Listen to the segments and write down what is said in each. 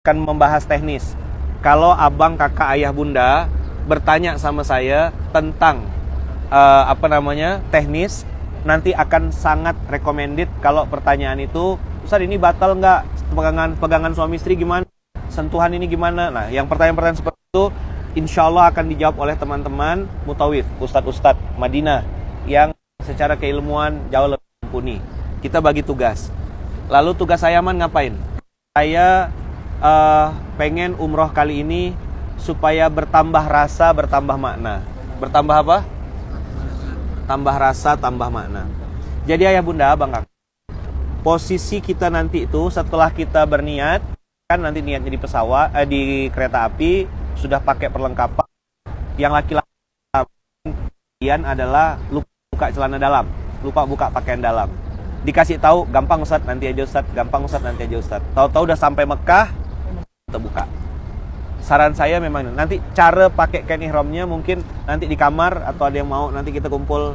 akan membahas teknis. Kalau abang, kakak, ayah, bunda bertanya sama saya tentang teknis, nanti akan sangat recommended kalau pertanyaan itu, Ustaz ini batal nggak? Pegangan suami istri gimana? Sentuhan ini gimana? Nah, yang pertanyaan-pertanyaan seperti itu insya Allah akan dijawab oleh teman-teman mutawif, ustadz-ustadz Madinah yang secara keilmuan jauh lebih mumpuni. Kita bagi tugas. Lalu tugas saya ngapain? Saya pengen umroh kali ini supaya bertambah rasa, bertambah makna. Bertambah apa? Tambah rasa, tambah makna. Jadi ayah bunda, abang kakak, posisi kita nanti itu setelah kita berniat, kan nanti niatnya di pesawat, di kereta api sudah pakai perlengkapan. Yang laki-laki adalah lupa buka celana dalam, lupa buka pakaian dalam. Dikasih tahu, gampang Ustaz, nanti aja Ustaz, gampang Ustaz, nanti aja Ustaz. Tahu-tahu udah sampai Mekah, terbuka. Saran saya memang nanti cara pakai kain ihramnya mungkin nanti di kamar atau ada yang mau nanti kita kumpul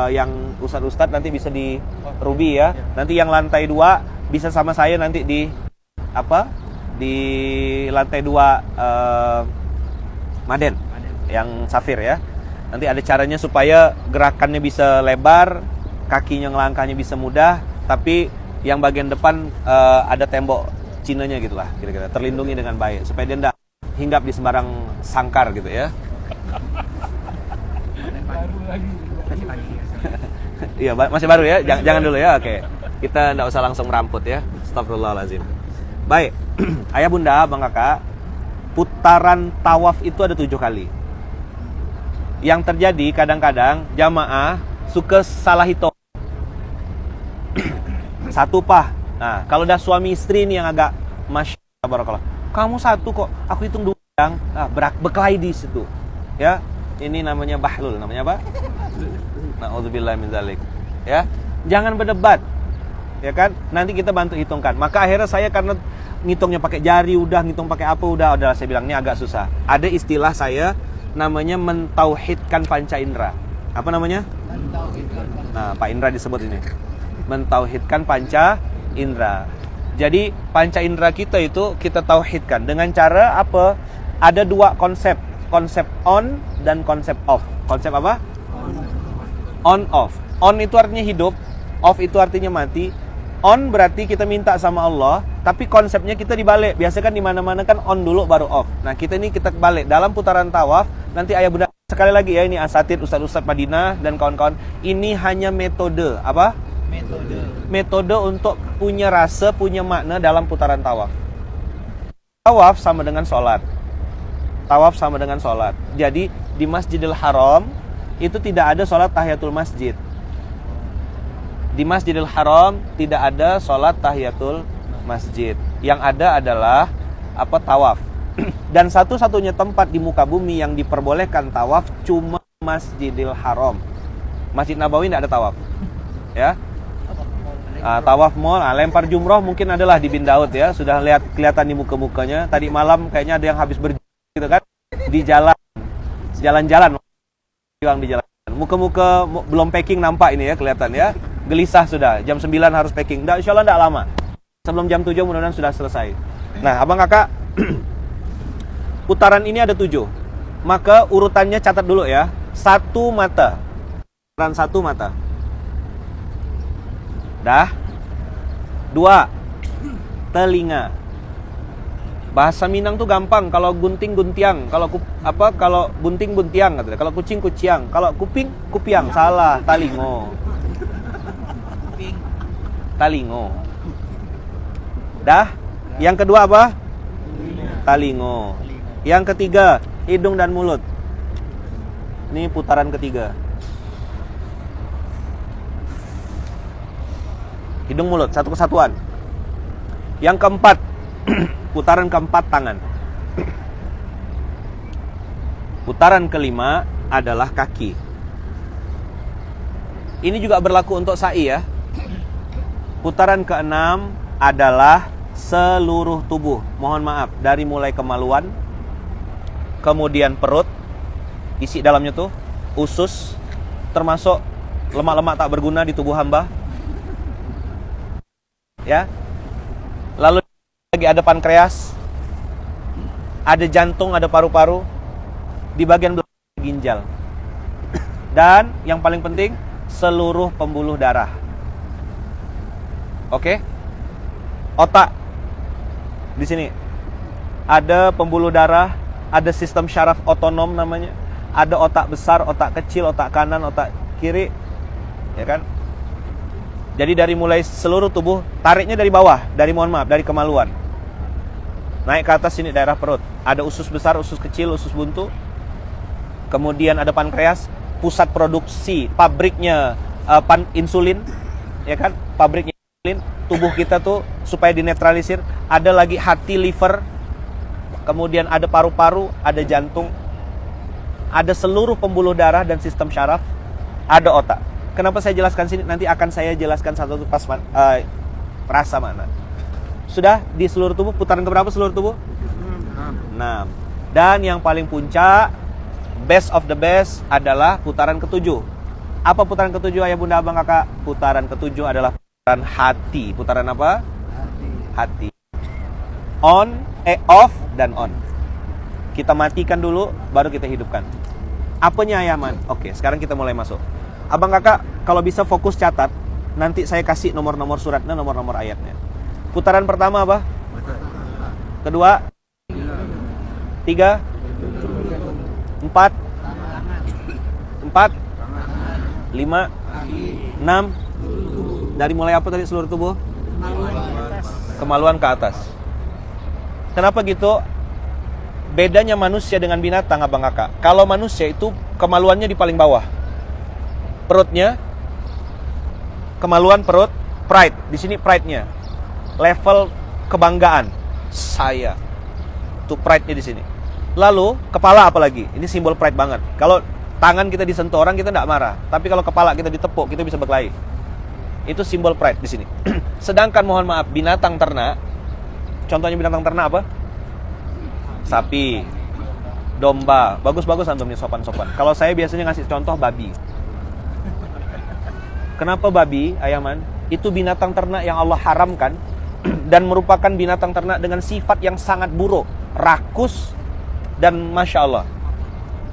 yang ustadz-ustadz nanti bisa di Ruby ya. Nanti yang lantai 2 bisa sama saya nanti di lantai 2 Maden yang Safir ya. Nanti ada caranya supaya gerakannya bisa lebar, kakinya ngelangkahnya bisa mudah, tapi yang bagian depan ada tembok Cinanya gitulah, kira-kira terlindungi dengan baik supaya dia tidak hinggap di sembarang sangkar gitu ya. Iya, masih baru ya, jangan dulu ya. Oke, kita tidak usah langsung meramput ya. Astagfirullahaladzim. Baik, ayah bunda, bang kakak, putaran tawaf itu ada 7 kali. Yang terjadi kadang-kadang jamaah suka salah hitung. Satu pah. Nah, kalau udah suami istri ini yang agak masya Allah, kamu satu kok, aku hitung 2 yang berkelahi di situ. Ya, ini namanya bahlul, namanya apa? Na'udzubillah min dzalik. Ya, jangan berdebat. Ya kan? Nanti kita bantu hitungkan. Maka akhirnya saya karena ngitungnya pakai jari udah, ngitung pakai apa udah saya bilang ini agak susah. Ada istilah saya namanya mentauhidkan panca indera. Apa namanya? Nah, Pak Indra disebut ini. Mentauhidkan panca indra. Jadi panca indra kita itu kita tauhidkan dengan cara apa? Ada 2 konsep, konsep on dan konsep off. Konsep apa? On off. On itu artinya hidup, off itu artinya mati. On berarti kita minta sama Allah, tapi konsepnya kita dibalik. Biasa kan di mana-mana kan on dulu baru off. Nah, kita balik dalam putaran tawaf. Nanti ayah bunda sekali lagi ya, ini asatid ustadz-ustadz Madinah dan kawan-kawan, ini hanya metode apa? Metode untuk punya rasa, punya makna dalam putaran tawaf. Tawaf sama dengan sholat. Tawaf sama dengan sholat. Jadi di Masjidil Haram itu tidak ada sholat tahiyatul masjid. Di Masjidil Haram tidak ada sholat tahiyatul masjid. Yang ada adalah tawaf. Dan satu-satunya tempat di muka bumi yang diperbolehkan tawaf cuma Masjidil Haram. Masjid Nabawi tidak ada tawaf. Ya. Tawaf mall, lempar jumroh mungkin adalah di Bin Daud ya, sudah kelihatan di muka-mukanya. Tadi malam kayaknya ada yang habis gitu kan di jalan-jalan di jalan. Muka-muka belum packing nampak ini ya, kelihatan ya. Gelisah sudah, jam 9 harus packing. Insyaallah tidak lama. Sebelum jam 7 mudah-mudahan sudah selesai. Nah, abang kakak, putaran ini ada 7. Maka urutannya catat dulu ya. 1 mata. Putaran 1 mata. Dah. 2, telinga. Bahasa Minang tuh gampang. Kalau gunting guntiang, kalau bunting buntiang katanya. Kalau kucing kuciang, kalau kuping kupiang. Salah, talingo. Talingo. Dah. Yang kedua apa? Talingo. Yang ketiga, hidung dan mulut. Ini putaran ketiga. Hidung mulut, satu kesatuan. Yang keempat, putaran keempat tangan. Putaran kelima adalah kaki. Ini juga berlaku untuk sa'i ya. Putaran keenam adalah seluruh tubuh. Mohon maaf, dari mulai kemaluan, kemudian perut, isi dalamnya tuh, usus, termasuk lemak-lemak tak berguna di tubuh hamba. Ya. Lalu lagi ada pankreas, ada jantung, ada paru-paru, di bagian belakang ginjal. Dan yang paling penting, seluruh pembuluh darah. Oke? Otak. Di sini ada pembuluh darah, ada sistem syaraf otonom namanya. Ada otak besar, otak kecil, otak kanan, otak kiri. Ya kan? Jadi dari mulai seluruh tubuh, tariknya dari bawah, dari kemaluan. Naik ke atas sini daerah perut. Ada usus besar, usus kecil, usus buntu. Kemudian ada pankreas, pusat produksi, pabriknya insulin, ya kan? Pabriknya insulin. Tubuh kita tuh supaya dinetralisir. Ada lagi hati, liver. Kemudian ada paru-paru, ada jantung. Ada seluruh pembuluh darah dan sistem syaraf. Ada otak. Kenapa saya jelaskan sini? Nanti akan saya jelaskan satu pas rasa mana. Sudah di seluruh tubuh, putaran keberapa seluruh tubuh? 6. Dan yang paling puncak, best of the best adalah putaran ketujuh. Apa putaran ketujuh, ayah bunda abang kakak? Putaran ketujuh adalah putaran hati. Putaran apa? Hati. On, off, dan on. Kita matikan dulu, baru kita hidupkan. Apanya ayah man? Oke, sekarang kita mulai masuk. Abang kakak, kalau bisa fokus catat. Nanti saya kasih nomor-nomor suratnya, nomor-nomor ayatnya. Putaran pertama apa? Kedua? 3? 4? 5? 6? Dari mulai apa tadi seluruh tubuh? Kemaluan ke atas. Kenapa gitu? Bedanya manusia dengan binatang, abang kakak. Kalau manusia itu kemaluannya di paling bawah. Perutnya, kemaluan perut, pride. Di sini pride-nya. Level kebanggaan. Saya. Itu pride-nya di sini. Lalu, kepala apalagi? Ini simbol pride banget. Kalau tangan kita disentuh orang, kita tidak marah. Tapi kalau kepala kita ditepuk, kita bisa berkelahi. Itu simbol pride di sini. Sedangkan mohon maaf, binatang ternak. Contohnya binatang ternak apa? Sapi, domba. Bagus-bagus antumnya sopan-sopan. Kalau saya biasanya ngasih contoh babi. Kenapa babi, ayaman? Itu binatang ternak yang Allah haramkan dan merupakan binatang ternak dengan sifat yang sangat buruk, rakus dan masya Allah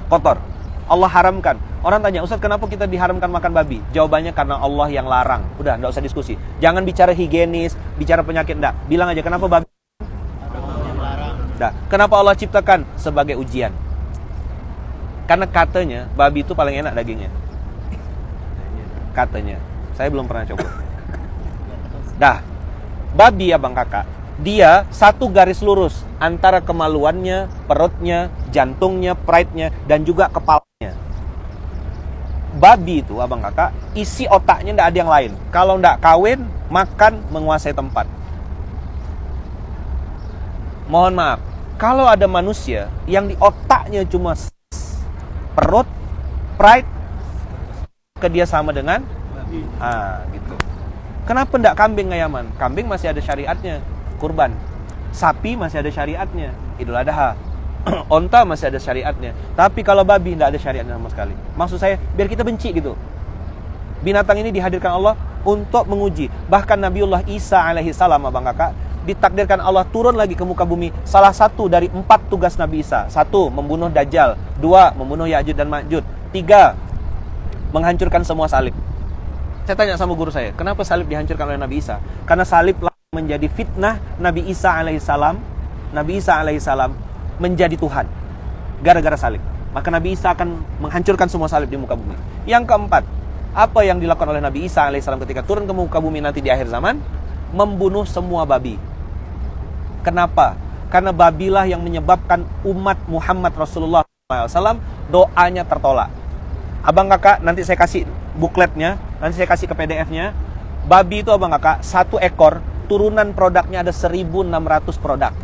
kotor. Allah haramkan. Orang tanya, Ustaz kenapa kita diharamkan makan babi? Jawabannya karena Allah yang larang. Udah, enggak usah diskusi. Jangan bicara higienis, bicara penyakit, enggak. Bilang aja kenapa babi? Nah, kenapa Allah ciptakan? Sebagai ujian. Karena katanya babi itu paling enak dagingnya. Katanya. Saya belum pernah coba. Dah, babi abang kakak, dia satu garis lurus antara kemaluannya, perutnya, jantungnya, pride-nya, dan juga kepalanya. Babi itu abang kakak, isi otaknya tidak ada yang lain. Kalau tidak kawin, makan, menguasai tempat. Mohon maaf, kalau ada manusia yang di otaknya cuma perut, pride, ke dia sama dengan gitu. Kenapa ndak kambing ayaman? Kambing masih ada syariatnya, kurban. Sapi masih ada syariatnya, Idul Adha. Onta masih ada syariatnya. Tapi kalau babi ndak ada syariatnya sama sekali. Maksud saya biar kita benci gitu. Binatang ini dihadirkan Allah untuk menguji. Bahkan Nabiullah Isa alaihi salam abang kakak ditakdirkan Allah turun lagi ke muka bumi. Salah satu dari 4 tugas Nabi Isa. 1. Membunuh Dajjal. 2. Membunuh Ya'juj dan Ma'juj. 3. Menghancurkan semua salib. Saya tanya sama guru saya, kenapa salib dihancurkan oleh Nabi Isa? Karena salib menjadi fitnah Nabi Isa alaihissalam. Nabi Isa alaihissalam menjadi Tuhan gara-gara salib. Maka Nabi Isa akan menghancurkan semua salib di muka bumi. Yang keempat, apa yang dilakukan oleh Nabi Isa alaihissalam ketika turun ke muka bumi nanti di akhir zaman? Membunuh semua babi. Kenapa? Karena babilah yang menyebabkan umat Muhammad Rasulullah SAW doanya tertolak. Abang kakak, nanti saya kasih bukletnya, nanti saya kasih ke PDF-nya. Babi itu abang kakak, 1 ekor, turunan produknya ada 1.600 produk.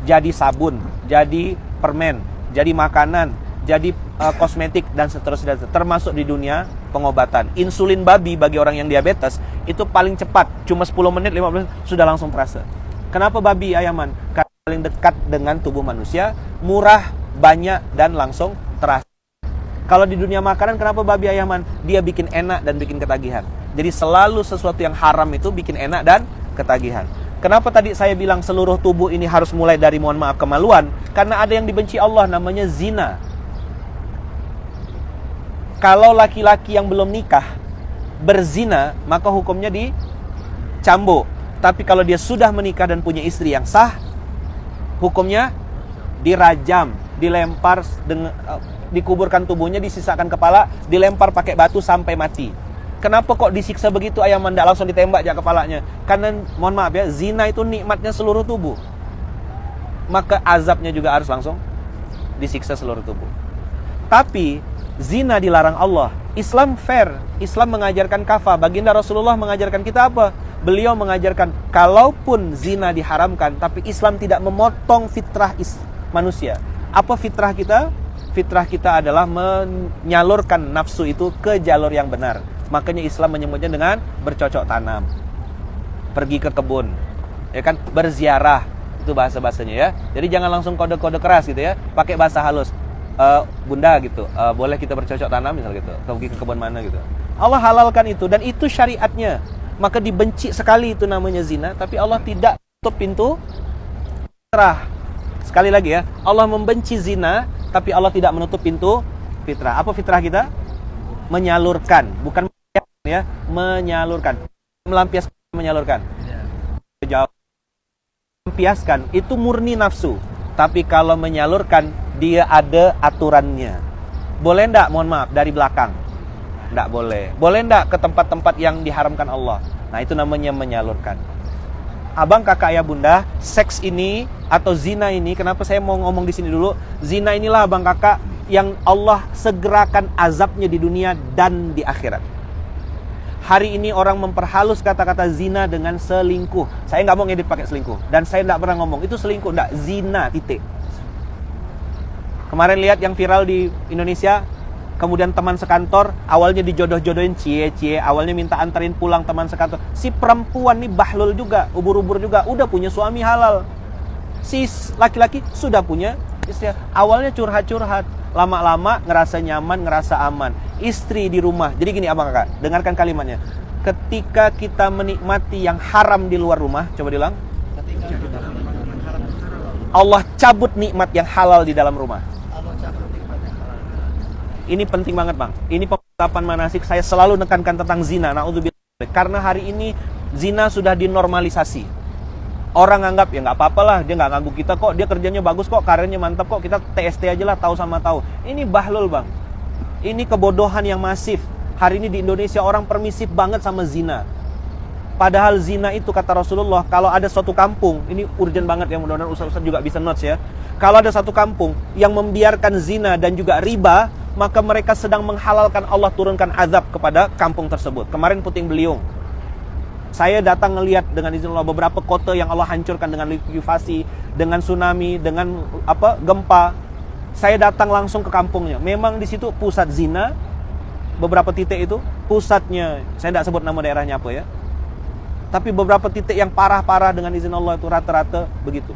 Jadi sabun, jadi permen, jadi makanan, jadi kosmetik, dan seterusnya. Termasuk di dunia pengobatan. Insulin babi bagi orang yang diabetes, itu paling cepat. Cuma 10 menit, 15 menit, sudah langsung terasa. Kenapa babi ayaman? Karena paling dekat dengan tubuh manusia, murah, banyak, dan langsung terasa. Kalau di dunia makanan, kenapa babi ayaman? Dia bikin enak dan bikin ketagihan. Jadi selalu sesuatu yang haram itu bikin enak dan ketagihan. Kenapa tadi saya bilang seluruh tubuh ini harus mulai dari, mohon maaf, kemaluan? Karena ada yang dibenci Allah, namanya zina. Kalau laki-laki yang belum nikah berzina, maka hukumnya dicambuk. Tapi kalau dia sudah menikah dan punya istri yang sah, hukumnya dirajam, dilempar, dikuburkan tubuhnya, disisakan kepala, dilempar pakai batu sampai mati. Kenapa kok disiksa begitu ayam mandak, langsung ditembak aja kepalanya? Karena mohon maaf ya, zina itu nikmatnya seluruh tubuh. Maka azabnya juga harus langsung disiksa seluruh tubuh. Tapi zina dilarang Allah. Islam fair. Islam mengajarkan kafah. Baginda Rasulullah mengajarkan kita apa? Beliau mengajarkan kalaupun zina diharamkan, tapi Islam tidak memotong fitrah manusia. Apa fitrah kita? Fitrah kita adalah menyalurkan nafsu itu ke jalur yang benar. Makanya Islam menyebutnya dengan bercocok tanam, pergi ke kebun, ya kan, berziarah, itu bahasa-bahasanya ya. Jadi jangan langsung kode-kode keras gitu ya, pakai bahasa halus. Bunda gitu, boleh kita bercocok tanam misal gitu, pergi ke kebun mana gitu. Allah halalkan itu dan itu syariatnya. Maka dibenci sekali itu namanya zina, tapi Allah tidak tutup pintu fitrah. Sekali lagi ya, Allah membenci zina, tapi Allah tidak menutup pintu fitrah. Apa fitrah kita? Menyalurkan, bukan ya, menyalurkan, melampiaskan, menyalurkan. Jawab. Melampiaskan itu murni nafsu, tapi kalau menyalurkan dia ada aturannya. Boleh enggak, mohon maaf, dari belakang? Enggak boleh. Boleh enggak ke tempat-tempat yang diharamkan Allah? Nah, itu namanya menyalurkan. Abang, kakak, ya bunda, seks ini atau zina ini, kenapa saya mau ngomong di sini dulu? Zina inilah abang kakak yang Allah segerakan azabnya di dunia dan di akhirat. Hari ini orang memperhalus kata-kata zina dengan selingkuh. Saya nggak mau ngedit pakai selingkuh. Dan saya nggak pernah ngomong, itu selingkuh, nggak, zina, titik. Kemarin lihat yang viral di Indonesia, kemudian teman sekantor, awalnya dijodoh-jodohin, cie-cie, awalnya minta anterin pulang teman sekantor. Si perempuan nih bahlul juga, ubur-ubur juga, udah punya suami halal. Si laki-laki sudah punya istri. Awalnya curhat-curhat, lama-lama ngerasa nyaman, ngerasa aman. Istri di rumah. Jadi gini abang kakak, dengarkan kalimatnya. Ketika kita menikmati yang haram di luar rumah, coba diulang. Allah cabut nikmat yang halal di dalam rumah. Ini penting banget bang. Ini penetapan manasik saya selalu nekankan tentang zina. Na'udzubillah. Karena hari ini zina sudah dinormalisasi. Orang anggap ya nggak apa-apa lah, dia nggak ganggu kita kok, dia kerjanya bagus kok, karirnya mantap kok, kita TST aja lah, tahu sama tahu. Ini bahlul bang. Ini kebodohan yang masif. Hari ini di Indonesia orang permisif banget sama zina. Padahal zina itu kata Rasulullah, kalau ada suatu kampung, ini urgent banget ya, mudah-mudahan ustaz-ustaz juga bisa notes ya. Kalau ada satu kampung yang membiarkan zina dan juga riba, maka mereka sedang menghalalkan Allah turunkan azab kepada kampung tersebut. Kemarin Puting Beliung, saya datang ngelihat dengan izin Allah beberapa kota yang Allah hancurkan dengan likuifaksi, dengan tsunami, dengan gempa. Saya datang langsung ke kampungnya. Memang di situ pusat zina, beberapa titik itu pusatnya. Saya tidak sebut nama daerahnya apa ya. Tapi beberapa titik yang parah-parah dengan izin Allah itu rata-rata begitu.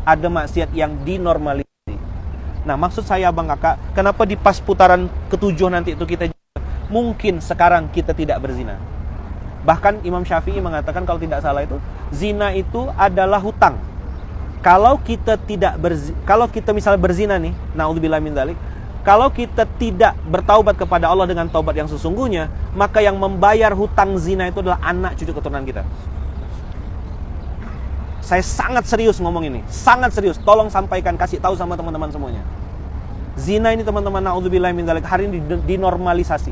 Ada maksiat yang dinormalisasi. Nah, maksud saya abang kakak, kenapa di pas putaran ke-7 nanti itu kita mungkin sekarang kita tidak berzina. Bahkan Imam Syafi'i mengatakan kalau tidak salah itu zina itu adalah hutang. Kalau kita misalnya berzina nih, naudzubillah min dzalik, kalau kita tidak bertaubat kepada Allah dengan taubat yang sesungguhnya, maka yang membayar hutang zina itu adalah anak cucu keturunan kita. Saya sangat serius ngomong ini, sangat serius. Tolong sampaikan, kasih tahu sama teman-teman semuanya. Zina ini teman-teman, naudzubillah min dzalik, hari ini dinormalisasi.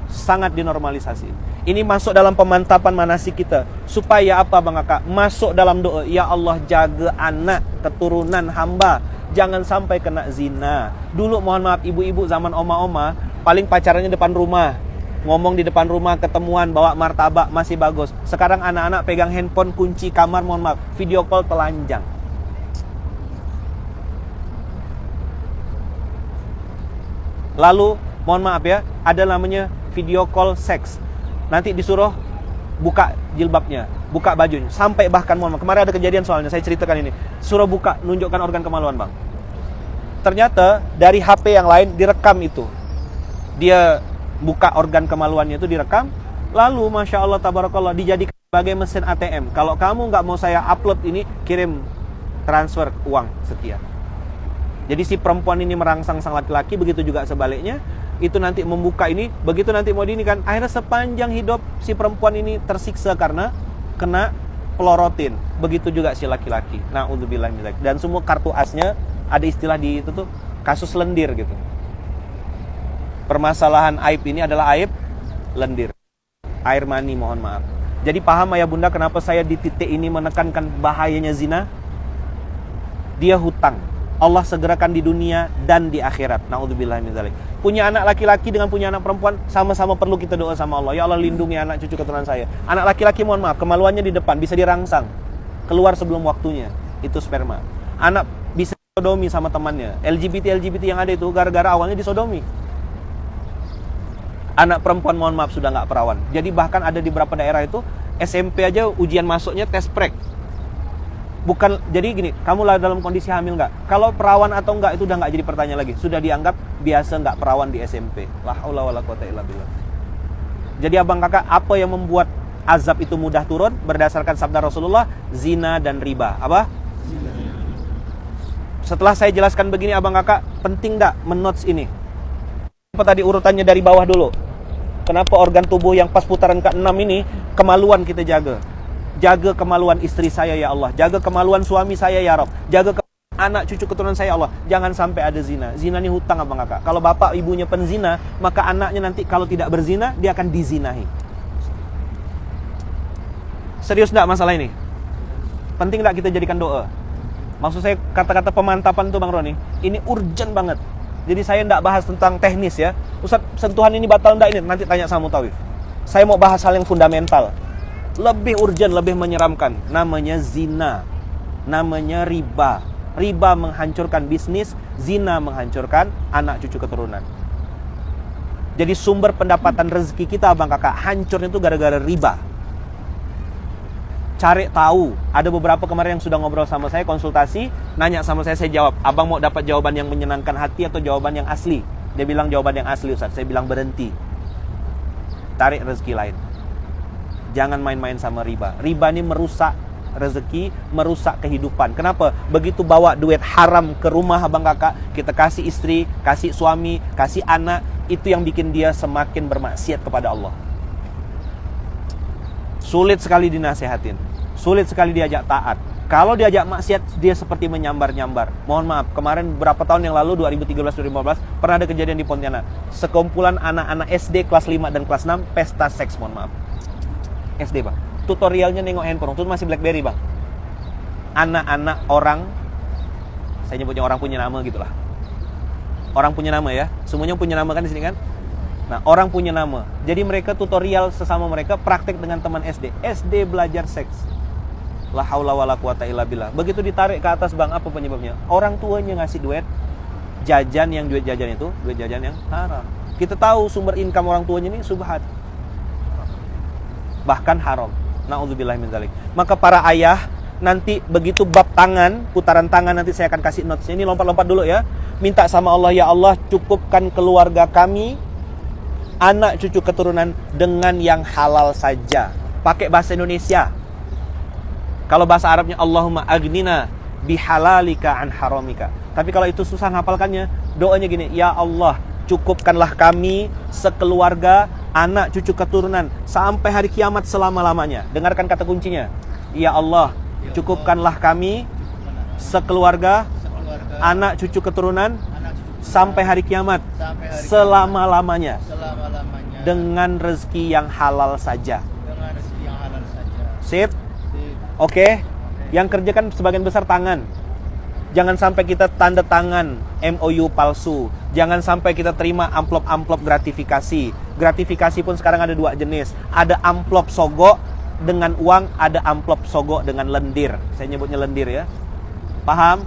Sangat dinormalisasi. Ini masuk dalam pemantapan manasik kita. Supaya apa bang kakak? Masuk dalam doa. Ya Allah, jaga anak keturunan hamba, jangan sampai kena zina. Dulu mohon maaf ibu-ibu zaman oma-oma, paling pacarannya depan rumah, ngomong di depan rumah, ketemuan, bawa martabak, masih bagus. Sekarang anak-anak pegang handphone, kunci kamar, mohon maaf, video call telanjang. Lalu mohon maaf ya, ada namanya video call seks. Nanti disuruh buka jilbabnya, buka bajunya, sampai bahkan mohon maaf, kemarin ada kejadian soalnya, saya ceritakan ini. Suruh buka, nunjukkan organ kemaluan bang. Ternyata dari HP yang lain direkam itu. Dia buka organ kemaluannya itu direkam. Lalu Masya Allah Tabarakallah dijadikan sebagai mesin ATM. Kalau kamu nggak mau saya upload ini, kirim transfer uang sekian. Jadi si perempuan ini merangsang sang laki-laki, begitu juga sebaliknya. Itu nanti membuka ini, begitu nanti mau kan, akhirnya sepanjang hidup si perempuan ini tersiksa karena kena pelorotin. Begitu juga si laki-laki. Na'udzubillah min dzalik. Dan semua kartu asnya ada istilah di itu tuh kasus lendir gitu. Permasalahan aib ini adalah aib lendir. Air mani, mohon maaf. Jadi paham ayah bunda kenapa saya di titik ini menekankan bahayanya zina? Dia hutang. Allah segerakan di dunia dan di akhirat. Na'udzubillah min dzalik. Punya anak laki-laki dengan punya anak perempuan sama-sama perlu kita doa sama Allah. Ya Allah, lindungi anak cucu keturunan saya. Anak laki-laki mohon maaf, kemaluannya di depan bisa dirangsang. Keluar sebelum waktunya. Itu sperma. Anak bisa disodomi sama temannya. LGBT yang ada itu gara-gara awalnya disodomi. Anak perempuan mohon maaf sudah nggak perawan. Jadi bahkan ada di beberapa daerah itu SMP aja ujian masuknya tes prek. Bukan, jadi gini, kamu lah dalam kondisi hamil nggak? Kalau perawan atau enggak itu udah nggak jadi pertanyaan lagi. Sudah dianggap biasa nggak perawan di SMP. La haula wala quwata illa billah. Jadi abang kakak, apa yang membuat azab itu mudah turun? Berdasarkan sabda Rasulullah, zina dan riba. Apa? Zina. Setelah saya jelaskan begini abang kakak, penting nggak menotes ini? Apa tadi urutannya dari bawah dulu? Kenapa organ tubuh yang pas putaran ke-6 ini kemaluan kita jaga? Jaga kemaluan istri saya ya Allah. Jaga kemaluan suami saya ya Rabb. Jaga anak cucu keturunan saya Allah. Jangan sampai ada zina. Zina ini hutang abang kakak. Kalau bapak ibunya penzina, maka anaknya nanti kalau tidak berzina, dia akan dizinahi. Serius enggak masalah ini? Penting enggak kita jadikan doa? Maksud saya kata-kata pemantapan tuh Bang Roni, ini urgent banget. Jadi saya enggak bahas tentang teknis ya. Ustaz, sentuhan ini batal enggak ini? Nanti tanya sama Mutawif. Saya mau bahas hal yang fundamental. Lebih urgent, lebih menyeramkan. Namanya zina. Namanya riba. Riba menghancurkan bisnis, zina menghancurkan anak cucu keturunan. Jadi sumber pendapatan rezeki kita abang kakak hancurnya itu gara-gara riba. Cari tahu. Ada beberapa kemarin yang sudah ngobrol sama saya, konsultasi, nanya sama saya jawab. Abang mau dapat jawaban yang menyenangkan hati atau jawaban yang asli? Dia bilang jawaban yang asli Ustaz. Saya bilang berhenti. Tarik rezeki lain. Jangan main-main sama riba. Riba ini merusak rezeki, merusak kehidupan. Kenapa? Begitu bawa duit haram ke rumah abang kakak, kita kasih istri, kasih suami, kasih anak, itu yang bikin dia semakin bermaksiat kepada Allah. Sulit sekali dinasehatin, sulit sekali diajak taat. Kalau diajak maksiat, dia seperti menyambar-nyambar. Mohon maaf, kemarin berapa tahun yang lalu, 2013-2015, pernah ada kejadian di Pontianak. Sekumpulan anak-anak SD kelas 5 dan kelas 6, pesta seks, mohon maaf. SD bang, tutorialnya nengok handphone, itu masih BlackBerry bang. Anak-anak orang, saya nyebutnya orang punya nama gitulah. Orang punya nama ya, semuanya punya nama kan di sini kan. Nah orang punya nama, jadi mereka tutorial sesama mereka praktek dengan teman SD. SD belajar seks. La haula wala quwata illa billah. Begitu ditarik ke atas bang, apa penyebabnya? Orang tuanya ngasih duit jajan, yang duit jajan itu duit jajan yang haram. Kita tahu sumber income orang tuanya ini subhat, bahkan haram. Na'udzubillah min dzalik. Maka para ayah nanti begitu bab tangan, putaran tangan nanti saya akan kasih notes. Ini lompat-lompat dulu ya. Minta sama Allah, ya Allah cukupkan keluarga kami, anak cucu keturunan dengan yang halal saja. Pakai bahasa Indonesia. Kalau bahasa Arabnya Allahumma agnina bihalalika an haramika. Tapi kalau itu susah ngapalkannya, doanya gini, ya Allah cukupkanlah kami sekeluarga, anak cucu keturunan sampai hari kiamat selama-lamanya. Dengarkan kata kuncinya. Ya Allah, cukupkanlah kami sekeluarga, anak cucu keturunan sampai hari kiamat selama-lamanya dengan rezeki yang halal saja. Sip? Oke. Yang kerja kan sebagian besar tangan. Jangan sampai kita tanda tangan MOU palsu. Jangan sampai kita terima amplop-amplop gratifikasi. Gratifikasi pun sekarang ada dua jenis. Ada amplop sogok dengan uang, ada amplop sogok dengan lendir. Saya nyebutnya lendir ya. Paham?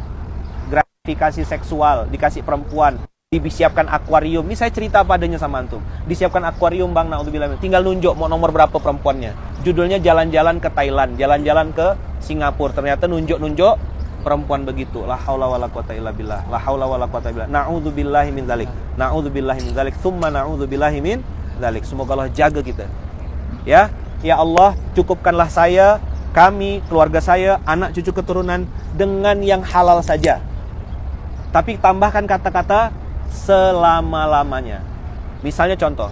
Gratifikasi seksual, dikasih perempuan, disiapkan akuarium. Ini saya cerita padanya sama antum. Disiapkan akuarium bang, naudzubillah. Tinggal nunjuk mau nomor berapa perempuannya. Judulnya jalan-jalan ke Thailand, jalan-jalan ke Singapura. Ternyata nunjuk-nunjuk perempuan begitu. La haula wala quwata illa billah. La haula wala quwata illa billah. Na'udzubillahi min dzalik. Na'udzubillahi min dzalik. Tsumma na'udzubillahi min dzalik. Semoga Allah jaga kita. Ya. Ya Allah, cukupkanlah saya, kami, keluarga saya, anak cucu keturunan dengan yang halal saja. Tapi tambahkan kata-kata selama-lamanya. Misalnya contoh,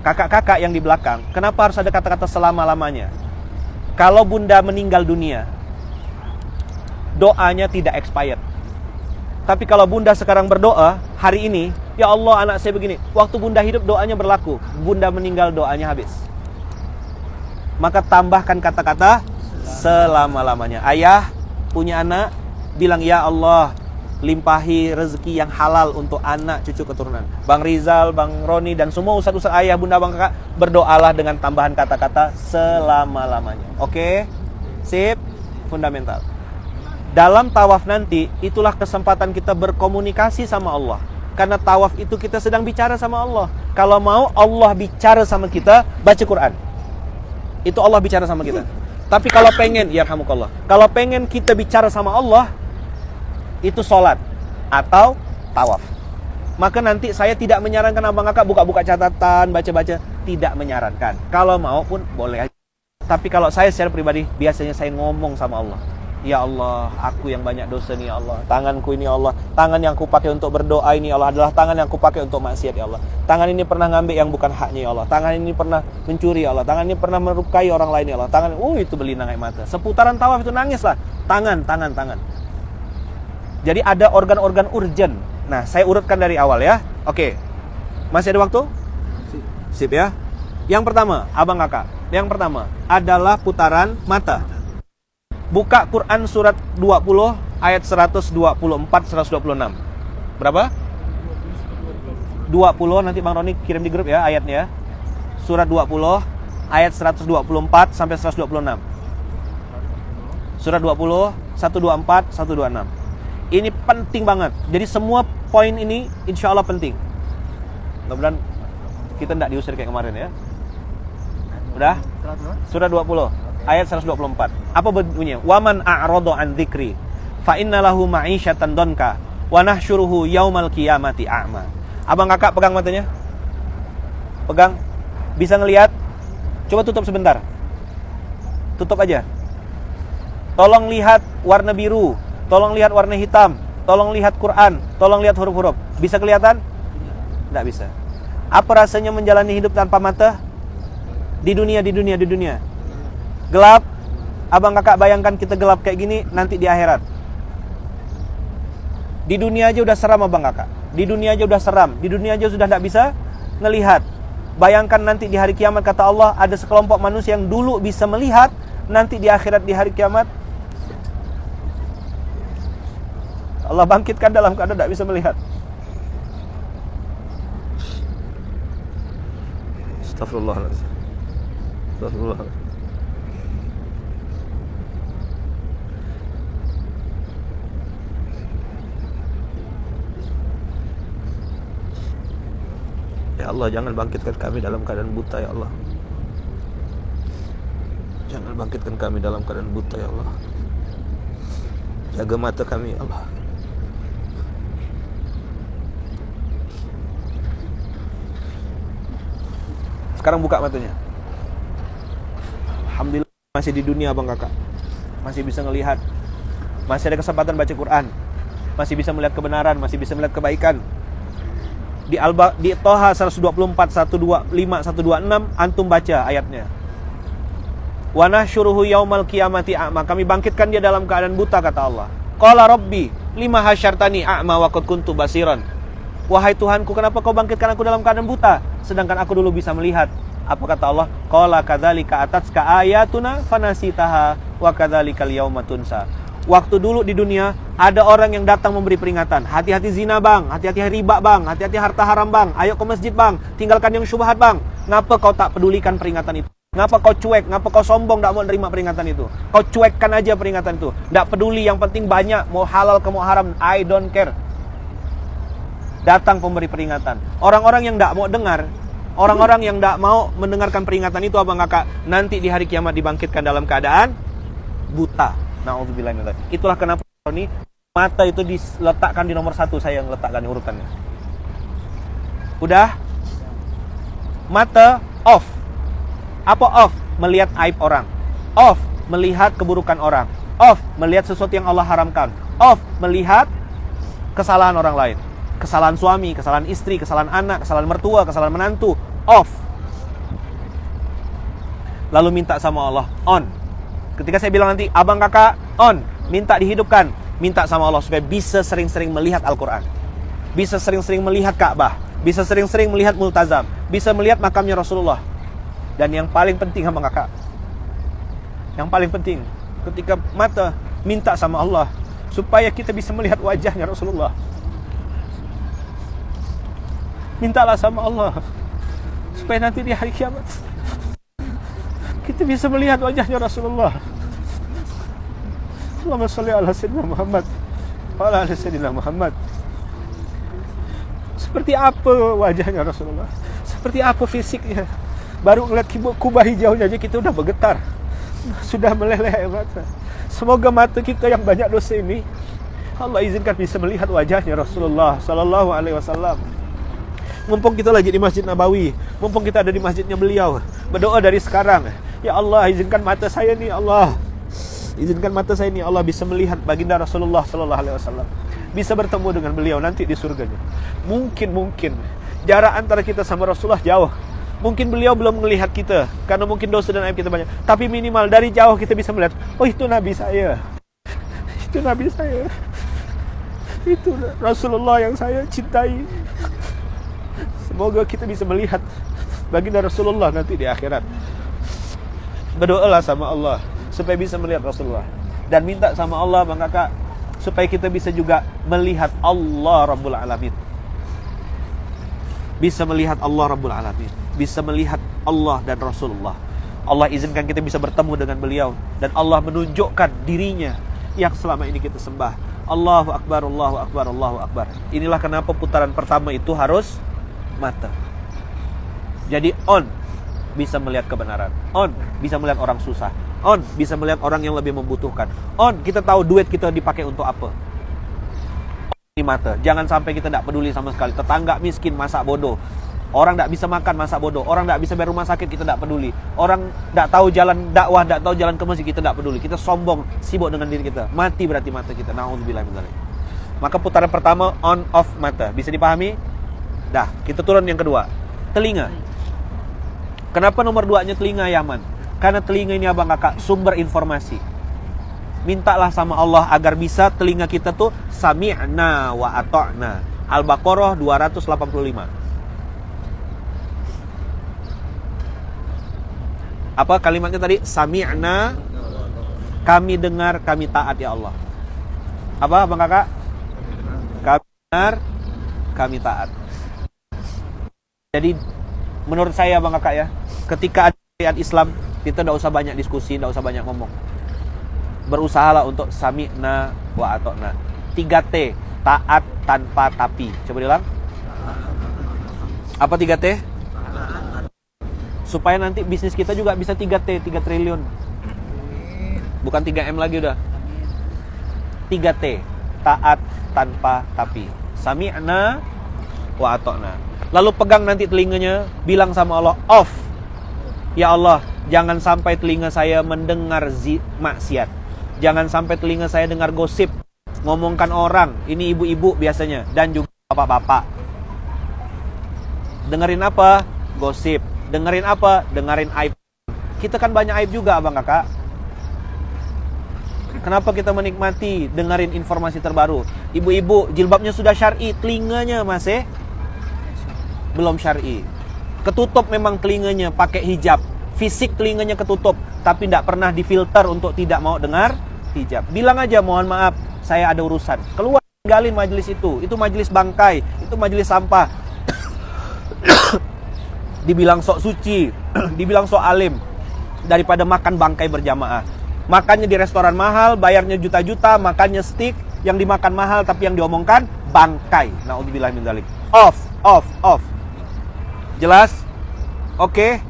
kakak-kakak yang di belakang, kenapa harus ada kata-kata selama-lamanya? Kalau bunda meninggal dunia, doanya tidak expired. Tapi kalau bunda sekarang berdoa, hari ini, ya Allah anak saya begini, waktu bunda hidup doanya berlaku, bunda meninggal doanya habis. Maka tambahkan kata-kata selama-lamanya. Ayah punya anak, bilang ya Allah, limpahi rezeki yang halal untuk anak cucu keturunan. Bang Rizal, Bang Roni, dan semua ustaz-ustaz ayah, bunda, bang kakak, berdoalah dengan tambahan kata-kata selama-lamanya. Oke? Sip? Fundamental. Dalam tawaf nanti, itulah kesempatan kita berkomunikasi sama Allah. Karena tawaf itu kita sedang bicara sama Allah. Kalau mau Allah bicara sama kita, baca Quran. Itu Allah bicara sama kita. Tapi kalau pengen, ya yarhamukallah, kalau pengen kita bicara sama Allah, itu sholat atau tawaf. Maka nanti saya tidak menyarankan abang kakak buka-buka catatan, baca-baca. Tidak menyarankan. Kalau mau pun boleh aja. Tapi kalau saya secara pribadi, biasanya saya ngomong sama Allah. Ya Allah, aku yang banyak dosa nih ya Allah. Tanganku ini ya Allah, tangan yang kupakai untuk berdoa ini ya Allah adalah tangan yang kupakai untuk maksiat ya Allah. Tangan ini pernah ngambil yang bukan haknya ya Allah. Tangan ini pernah mencuri ya Allah. Tangan ini pernah melukai orang lain ya Allah. Tangan, itu berlinang air mata. Seputaran tawaf itu nangis lah. Tangan. Jadi ada organ-organ urgen. Nah, saya urutkan dari awal ya. Oke. Masih ada waktu? Sip ya. Yang pertama, abang kakak. Yang pertama adalah putaran mata. Buka Quran surat 20 ayat 124 126. Berapa? 20, nanti Bang Roni kirim di grup ya ayatnya. Surat 20 ayat 124 sampai 126. Surat 20 124 126. Ini penting banget. Jadi semua poin ini insya Allah penting. Mudah-mudahan kita tidak diusir kayak kemarin ya. Udah? Surat 20 ayat 124. Apa bunyinya? Waman a'rada an dzikri fa innalahu ma'isyatan donka wa nahsyuruhu yaumal qiyamati a'ma. Abang kakak pegang matanya. Pegang. Bisa ngelihat? Coba tutup sebentar. Tutup aja. Tolong lihat warna biru, tolong lihat warna hitam, tolong lihat Quran, tolong lihat huruf-huruf. Bisa kelihatan? Tidak bisa. Apa rasanya menjalani hidup tanpa mata? Di dunia. Gelap. Abang kakak bayangkan kita gelap kayak gini nanti di akhirat. Di dunia aja udah seram abang kakak. Di dunia aja udah seram. Di dunia aja sudah tidak bisa ngelihat. Bayangkan nanti di hari kiamat kata Allah ada sekelompok manusia yang dulu bisa melihat, nanti di akhirat di hari kiamat Allah bangkitkan dalam keadaan tidak bisa melihat. Astagfirullahaladzim. Ya Allah, jangan bangkitkan kami dalam keadaan buta ya Allah. Jangan bangkitkan kami dalam keadaan buta ya Allah. Jaga mata kami ya Allah. Sekarang buka matanya. Alhamdulillah masih di dunia abang kakak. Masih bisa ngelihat. Masih ada kesempatan baca Quran. Masih bisa melihat kebenaran, masih bisa melihat kebaikan. Di Toha 124 125 126 antum baca ayatnya. Wa nahsyuruhu yaumal qiyamati a'ma. Kami bangkitkan dia dalam keadaan buta kata Allah. Qala rabbi lima hasyartani a'ma wa qad kuntu basiran. Wahai Tuhanku, kenapa kau bangkitkan aku dalam keadaan buta sedangkan aku dulu bisa melihat? Apa kata Allah? Qala kadzalika atatska ayatuna fanasitaha wa kadzalikal yauma tunsa. Waktu dulu di dunia ada orang yang datang memberi peringatan. Hati-hati zina bang, hati-hati riba bang, hati-hati harta haram bang, ayo ke masjid bang, tinggalkan yang syubhat bang. Ngapa kau tak pedulikan peringatan itu? Ngapa kau cuek? Ngapa kau sombong tak mau menerima peringatan itu? Kau cuekkan aja peringatan itu. Tak peduli, yang penting banyak, mau halal ke mau haram, I don't care. Datang pemberi peringatan. Orang-orang yang tak mau dengar, orang-orang yang tak mau mendengarkan peringatan itu abang kakak, nanti di hari kiamat dibangkitkan dalam keadaan buta. Na'udzubillah. Itulah kenapa ini mata itu diletakkan di nomor 1. Saya yang letakkan urutannya. Udah? Mata off. Apa off? melihat aib orang. Off, melihat keburukan orang. Off, melihat sesuatu yang Allah haramkan. Off, melihat kesalahan orang lain. Kesalahan suami, kesalahan istri, kesalahan anak, kesalahan mertua, kesalahan menantu. Off. Lalu minta sama Allah, on. Ketika saya bilang nanti, abang kakak, on. Minta dihidupkan. Minta sama Allah supaya bisa sering-sering melihat Al-Quran. Bisa sering-sering melihat Ka'bah. Bisa sering-sering melihat Multazam. Bisa melihat makamnya Rasulullah. Dan yang paling penting abang kakak, yang paling penting, ketika mata, minta sama Allah supaya kita bisa melihat wajahnya Rasulullah. Mintalah sama Allah supaya nanti di hari kiamat kita bisa melihat wajahnya Rasulullah. Allahumma sholli ala sayyidina Muhammad wa ala ali sayyidina Muhammad. Seperti apa wajahnya Rasulullah? Seperti apa fisiknya? Baru ngeliat kubah hijaunya aja kita udah bergetar, sudah meleleh air mata. Semoga mata kita yang banyak dosa ini Allah izinkan bisa melihat wajahnya Rasulullah sallallahu alaihi wasallam. Mumpung kita lagi di Masjid Nabawi, mumpung kita ada di masjidnya beliau, berdoa dari sekarang, ya Allah izinkan mata saya nih, Allah izinkan mata saya nih, Allah bisa melihat baginda Rasulullah sallallahu alaihi wasallam, bisa bertemu dengan beliau nanti di surganya. Mungkin jarak antara kita sama Rasulullah jauh. Mungkin beliau belum melihat kita karena mungkin dosa dan aib kita banyak, tapi minimal dari jauh kita bisa melihat, oh itu Nabi saya, itu Nabi saya, itu Rasulullah yang saya cintai. Semoga kita bisa melihat baginda Rasulullah nanti di akhirat. Berdoalah sama Allah supaya bisa melihat Rasulullah. Dan minta sama Allah bang kakak supaya kita bisa juga melihat Allah Rabbul Alamin. Bisa melihat Allah Rabbul Alamin. Bisa melihat Allah dan Rasulullah. Allah izinkan kita bisa bertemu dengan beliau. Dan Allah menunjukkan dirinya yang selama ini kita sembah. Allahu Akbar, Allahu Akbar, Allahu Akbar. Inilah kenapa putaran pertama itu harus mata. Jadi on, bisa melihat kebenaran. On, bisa melihat orang susah. On, bisa melihat orang yang lebih membutuhkan. On, kita tahu duit kita dipakai untuk apa. Ini mata. Jangan sampai kita tidak peduli sama sekali. Tetangga miskin, masak bodoh. Orang tidak bisa makan, masak bodoh. Orang tidak bisa bayar rumah sakit, kita tidak peduli. Orang tidak tahu jalan dakwah, tidak tahu jalan ke masjid, kita tidak peduli. Kita sombong, sibuk dengan diri kita. Mati berarti mata kita. Na'udzubillah min dzalik. Maka putaran pertama on off mata. Bisa dipahami? Dah, kita turun yang kedua. Telinga. Kenapa nomor 2-nya telinga, Yaman? Karena telinga ini abang kakak sumber informasi. Mintalah sama Allah agar bisa telinga kita tuh sami'na wa ata'na. Al-Baqarah 285. Apa kalimatnya tadi? Sami'na, kami dengar, kami taat ya Allah. Apa abang kakak? Kami dengar, kami taat. Jadi menurut saya bang kakak ya, ketika ada syariat Islam, kita tidak usah banyak diskusi, tidak usah banyak ngomong. Berusahalah untuk sami'na wa ata'na. 3T, taat tanpa tapi. Coba diulang. Apa 3T? Supaya nanti bisnis kita juga bisa 3T, 3 triliun. Bukan 3M lagi udah. 3T, taat tanpa tapi. Sami'na wa ata'na. Lalu pegang nanti telinganya, bilang sama Allah, off. Ya Allah, jangan sampai telinga saya mendengar maksiat. Jangan sampai telinga saya dengar gosip, ngomongkan orang. Ini ibu-ibu biasanya, dan juga bapak-bapak. Dengerin apa? Gosip. Dengerin apa? Dengerin aib. Kita kan banyak aib juga abang kakak. Kenapa kita menikmati dengerin informasi terbaru? Ibu-ibu jilbabnya sudah syar'i, telinganya masih belum syar'i. Ketutup memang telinganya pakai hijab. Fisik telinganya ketutup, tapi tidak pernah difilter untuk tidak mau dengar hijab. Bilang aja, mohon maaf, saya ada urusan. Keluar, tinggalin majelis itu. Itu majelis bangkai, itu majelis sampah. Dibilang sok suci, dibilang sok alim, daripada makan bangkai berjamaah. Makannya di restoran mahal, bayarnya juta-juta, makannya steak, yang dimakan mahal tapi yang diomongkan bangkai. Na'udzubillah min dzalik. Off, off, off. Jelas? Oke.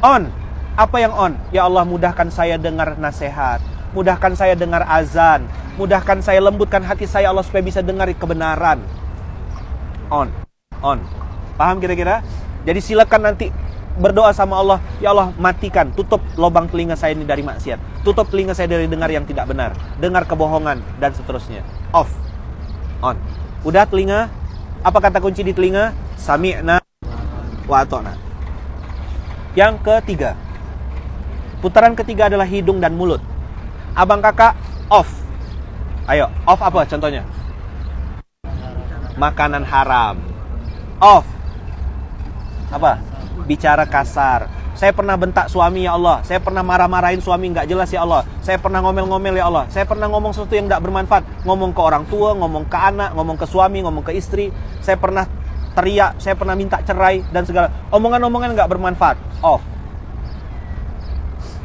On. Apa yang on? Ya Allah, mudahkan saya dengar nasihat, mudahkan saya dengar azan, mudahkan saya, lembutkan hati saya Allah supaya bisa dengar kebenaran. On. On. Paham kira-kira? Jadi silakan nanti berdoa sama Allah, ya Allah matikan, tutup lubang telinga saya ini dari maksiat, tutup telinga saya dari dengar yang tidak benar, dengar kebohongan dan seterusnya. Off, on. Udah telinga, apa kata kunci di telinga? Sami'na wa ata'na. Yang ketiga, putaran ketiga adalah hidung dan mulut. Abang kakak off. Ayo, off apa contohnya? Makanan haram. Off. Apa? Bicara kasar. Saya pernah bentak suami ya Allah. Saya pernah marah-marahin suami nggak jelas ya Allah. Saya pernah ngomel-ngomel ya Allah. Saya pernah ngomong sesuatu yang nggak bermanfaat. Ngomong ke orang tua, ngomong ke anak, ngomong ke suami, ngomong ke istri. Saya pernah teriak, saya pernah minta cerai dan segala. Omongan-omongan nggak bermanfaat. Off.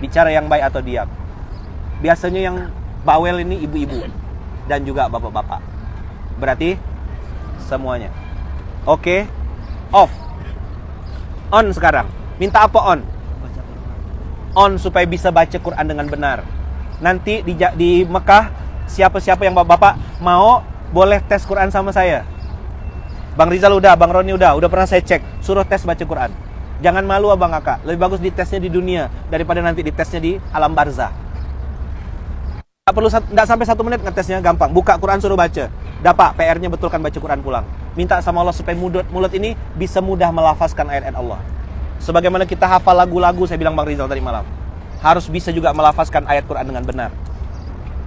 Bicara yang baik atau diam. Biasanya yang bawel ini ibu-ibu dan juga bapak-bapak. Berarti semuanya. Oke. Off. On sekarang. Minta apa on? On supaya bisa baca Quran dengan benar. Nanti di Mekah, siapa-siapa yang bapak-bapak mau boleh tes Quran sama saya. Bang Rizal udah, Bang Roni udah pernah saya cek. Suruh tes baca Quran. Jangan malu abang kakak. Lebih bagus ditesnya di dunia daripada nanti ditesnya di alam barzah. Nggak sampai 1 menit ngetesnya, gampang. Buka Quran suruh baca. Dapat PR-nya betulkan baca Quran pulang. Minta sama Allah supaya mulut ini bisa mudah melafazkan ayat-ayat Allah. Sebagaimana kita hafal lagu-lagu, saya bilang Bang Rizal tadi malam, harus bisa juga melafazkan ayat Quran dengan benar.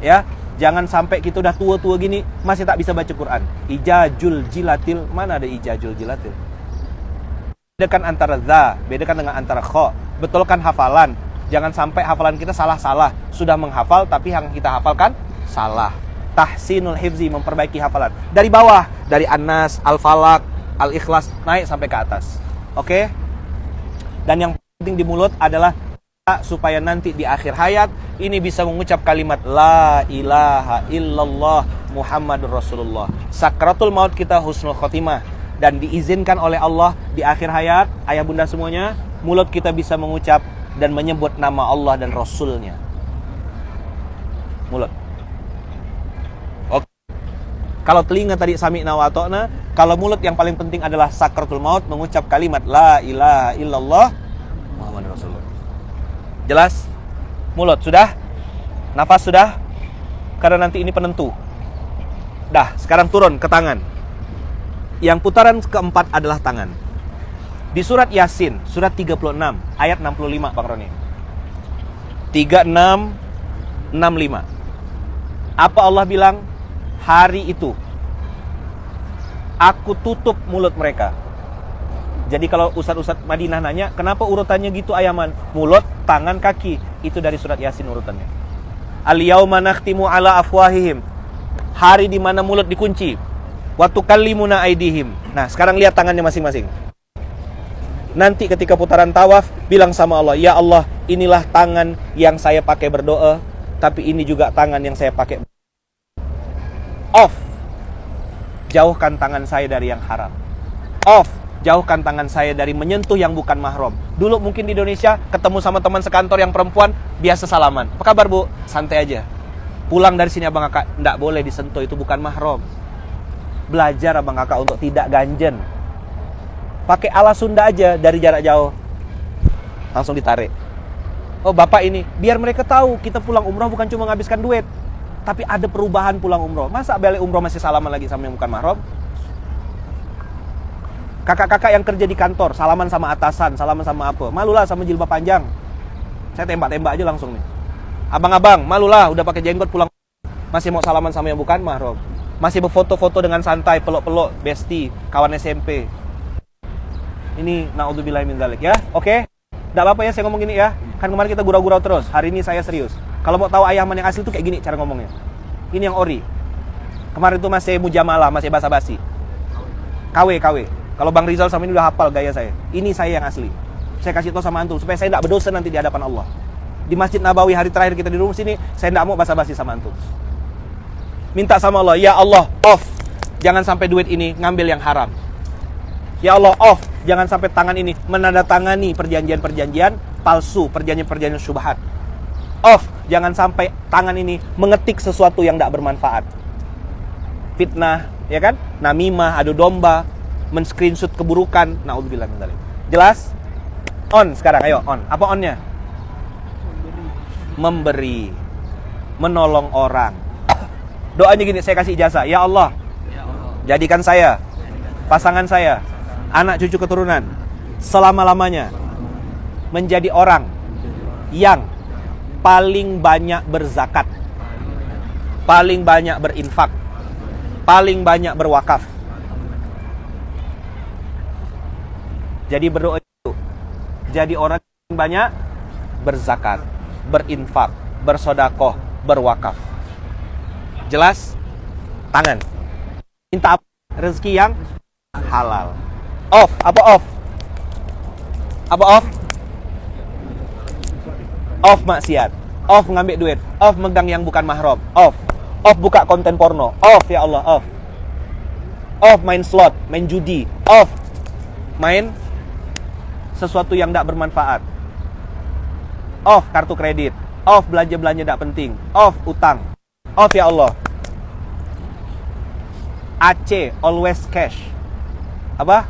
Ya, jangan sampai kita udah tua-tua gini masih tak bisa baca Quran. Ijajul jilatil, mana ada ijajul jilatil? Bedakan antara za, bedakan dengan antara kho. Betulkan hafalan. Jangan sampai hafalan kita salah-salah. Sudah menghafal tapi yang kita hafalkan salah. Tahsinul hifzi, memperbaiki hafalan. Dari bawah, dari An-Nas, Al-Falaq, Al-Ikhlas, naik sampai ke atas. Oke? Dan yang penting di mulut adalah supaya nanti di akhir hayat ini bisa mengucap kalimat La ilaha illallah Muhammadur Rasulullah. Sakratul maut kita husnul khotimah. Dan diizinkan oleh Allah di akhir hayat, ayah bunda semuanya, mulut kita bisa mengucap dan menyebut nama Allah dan Rasulnya. Mulut. Oke. Kalau telinga tadi sami'na wa ata'na, kalau mulut yang paling penting adalah sakratul maut, mengucap kalimat La ilaha illallah Muhammadur Rasulullah. Jelas? Mulut sudah? Nafas sudah? Karena nanti ini penentu. Dah, sekarang turun ke tangan. Yang putaran keempat adalah tangan. Di surat Yasin, surat 36, ayat 65, Bang Roni. 36, 65. Apa Allah bilang? Hari itu aku tutup mulut mereka. Jadi kalau ustaz-ustaz Madinah nanya, kenapa urutannya gitu Ayaman? Mulut, tangan, kaki. Itu dari surat Yasin urutannya. Al-yauma nakhtimu ala afwahihim. Hari di mana mulut dikunci. Wa tukallimuna aydihim. Nah, sekarang lihat tangannya masing-masing. Nanti ketika putaran tawaf, bilang sama Allah, ya Allah, inilah tangan yang saya pakai berdoa, tapi ini juga tangan yang saya pakai. Off. Jauhkan tangan saya dari yang haram. Off. Jauhkan tangan saya dari menyentuh yang bukan mahram. Dulu mungkin di Indonesia, ketemu sama teman sekantor yang perempuan, biasa salaman. Apa kabar Bu? Santai aja. Pulang dari sini abang kakak, enggak boleh disentuh, itu bukan mahram. Belajar abang kakak untuk tidak ganjen. Pakai ala Sunda aja dari jarak jauh. Langsung ditarik. Oh bapak ini, biar mereka tahu kita pulang umroh bukan cuma menghabiskan duit, tapi ada perubahan pulang umroh. Masa balik umroh masih salaman lagi sama yang bukan mahram? Kakak-kakak yang kerja di kantor, salaman sama atasan, salaman sama apa? Malulah sama jilbab panjang. Saya tembak-tembak aja langsung nih. Abang-abang, malulah udah pakai jenggot pulang masih mau salaman sama yang bukan mahram. Masih berfoto-foto dengan santai, peluk-peluk, bestie, kawan SMP. Ini naudzubillah min dzalik ya. Oke? Enggak apa-apa ya saya ngomong gini ya. Kan kemarin kita gurau-gurau terus. Hari ini saya serius. Kalau mau tahu Ayaman yang asli tuh kayak gini cara ngomongnya. Ini yang ori. Kemarin itu masih mujamalah, masih basa-basi. KW. Kalau Bang Rizal sama ini udah hafal gaya saya. Ini saya yang asli. Saya kasih tahu sama antum supaya saya enggak berdosa nanti di hadapan Allah. Di Masjid Nabawi hari terakhir kita di rumah sini, saya enggak mau basa-basi sama antum. Minta sama Allah, ya Allah, off. Jangan sampai duit ini ngambil yang haram. Ya Allah, off. Jangan sampai tangan ini menandatangani perjanjian-perjanjian palsu, perjanjian-perjanjian syubhat. Off. Jangan sampai tangan ini mengetik sesuatu yang tidak bermanfaat. Fitnah, ya kan? Namimah, adu domba, men-screenshot keburukan. Naudzubillah min dzalik. Jelas? On sekarang, ayo on. Apa onnya? Memberi, menolong orang. Doanya gini, saya kasih ijazah. Ya Allah, jadikan saya, pasangan saya, anak cucu keturunan, selama-lamanya menjadi orang yang paling banyak berzakat, paling banyak berinfak, paling banyak berwakaf. Jadi berdoa itu, jadi orang yang banyak berzakat, berinfak, bersodakoh, berwakaf. Jelas? Tangan. Minta apa? Rezeki yang halal. Off. Apa off? Apa off? Off maksiat. Off ngambil duit. Off megang yang bukan mahram. Off. Off buka konten porno. Off ya Allah. Off. Off main slot, main judi. Off main sesuatu yang tidak bermanfaat. Off kartu kredit. Off belanja-belanja tidak penting. Off utang. Off ya Allah. AC, always cash. Apa?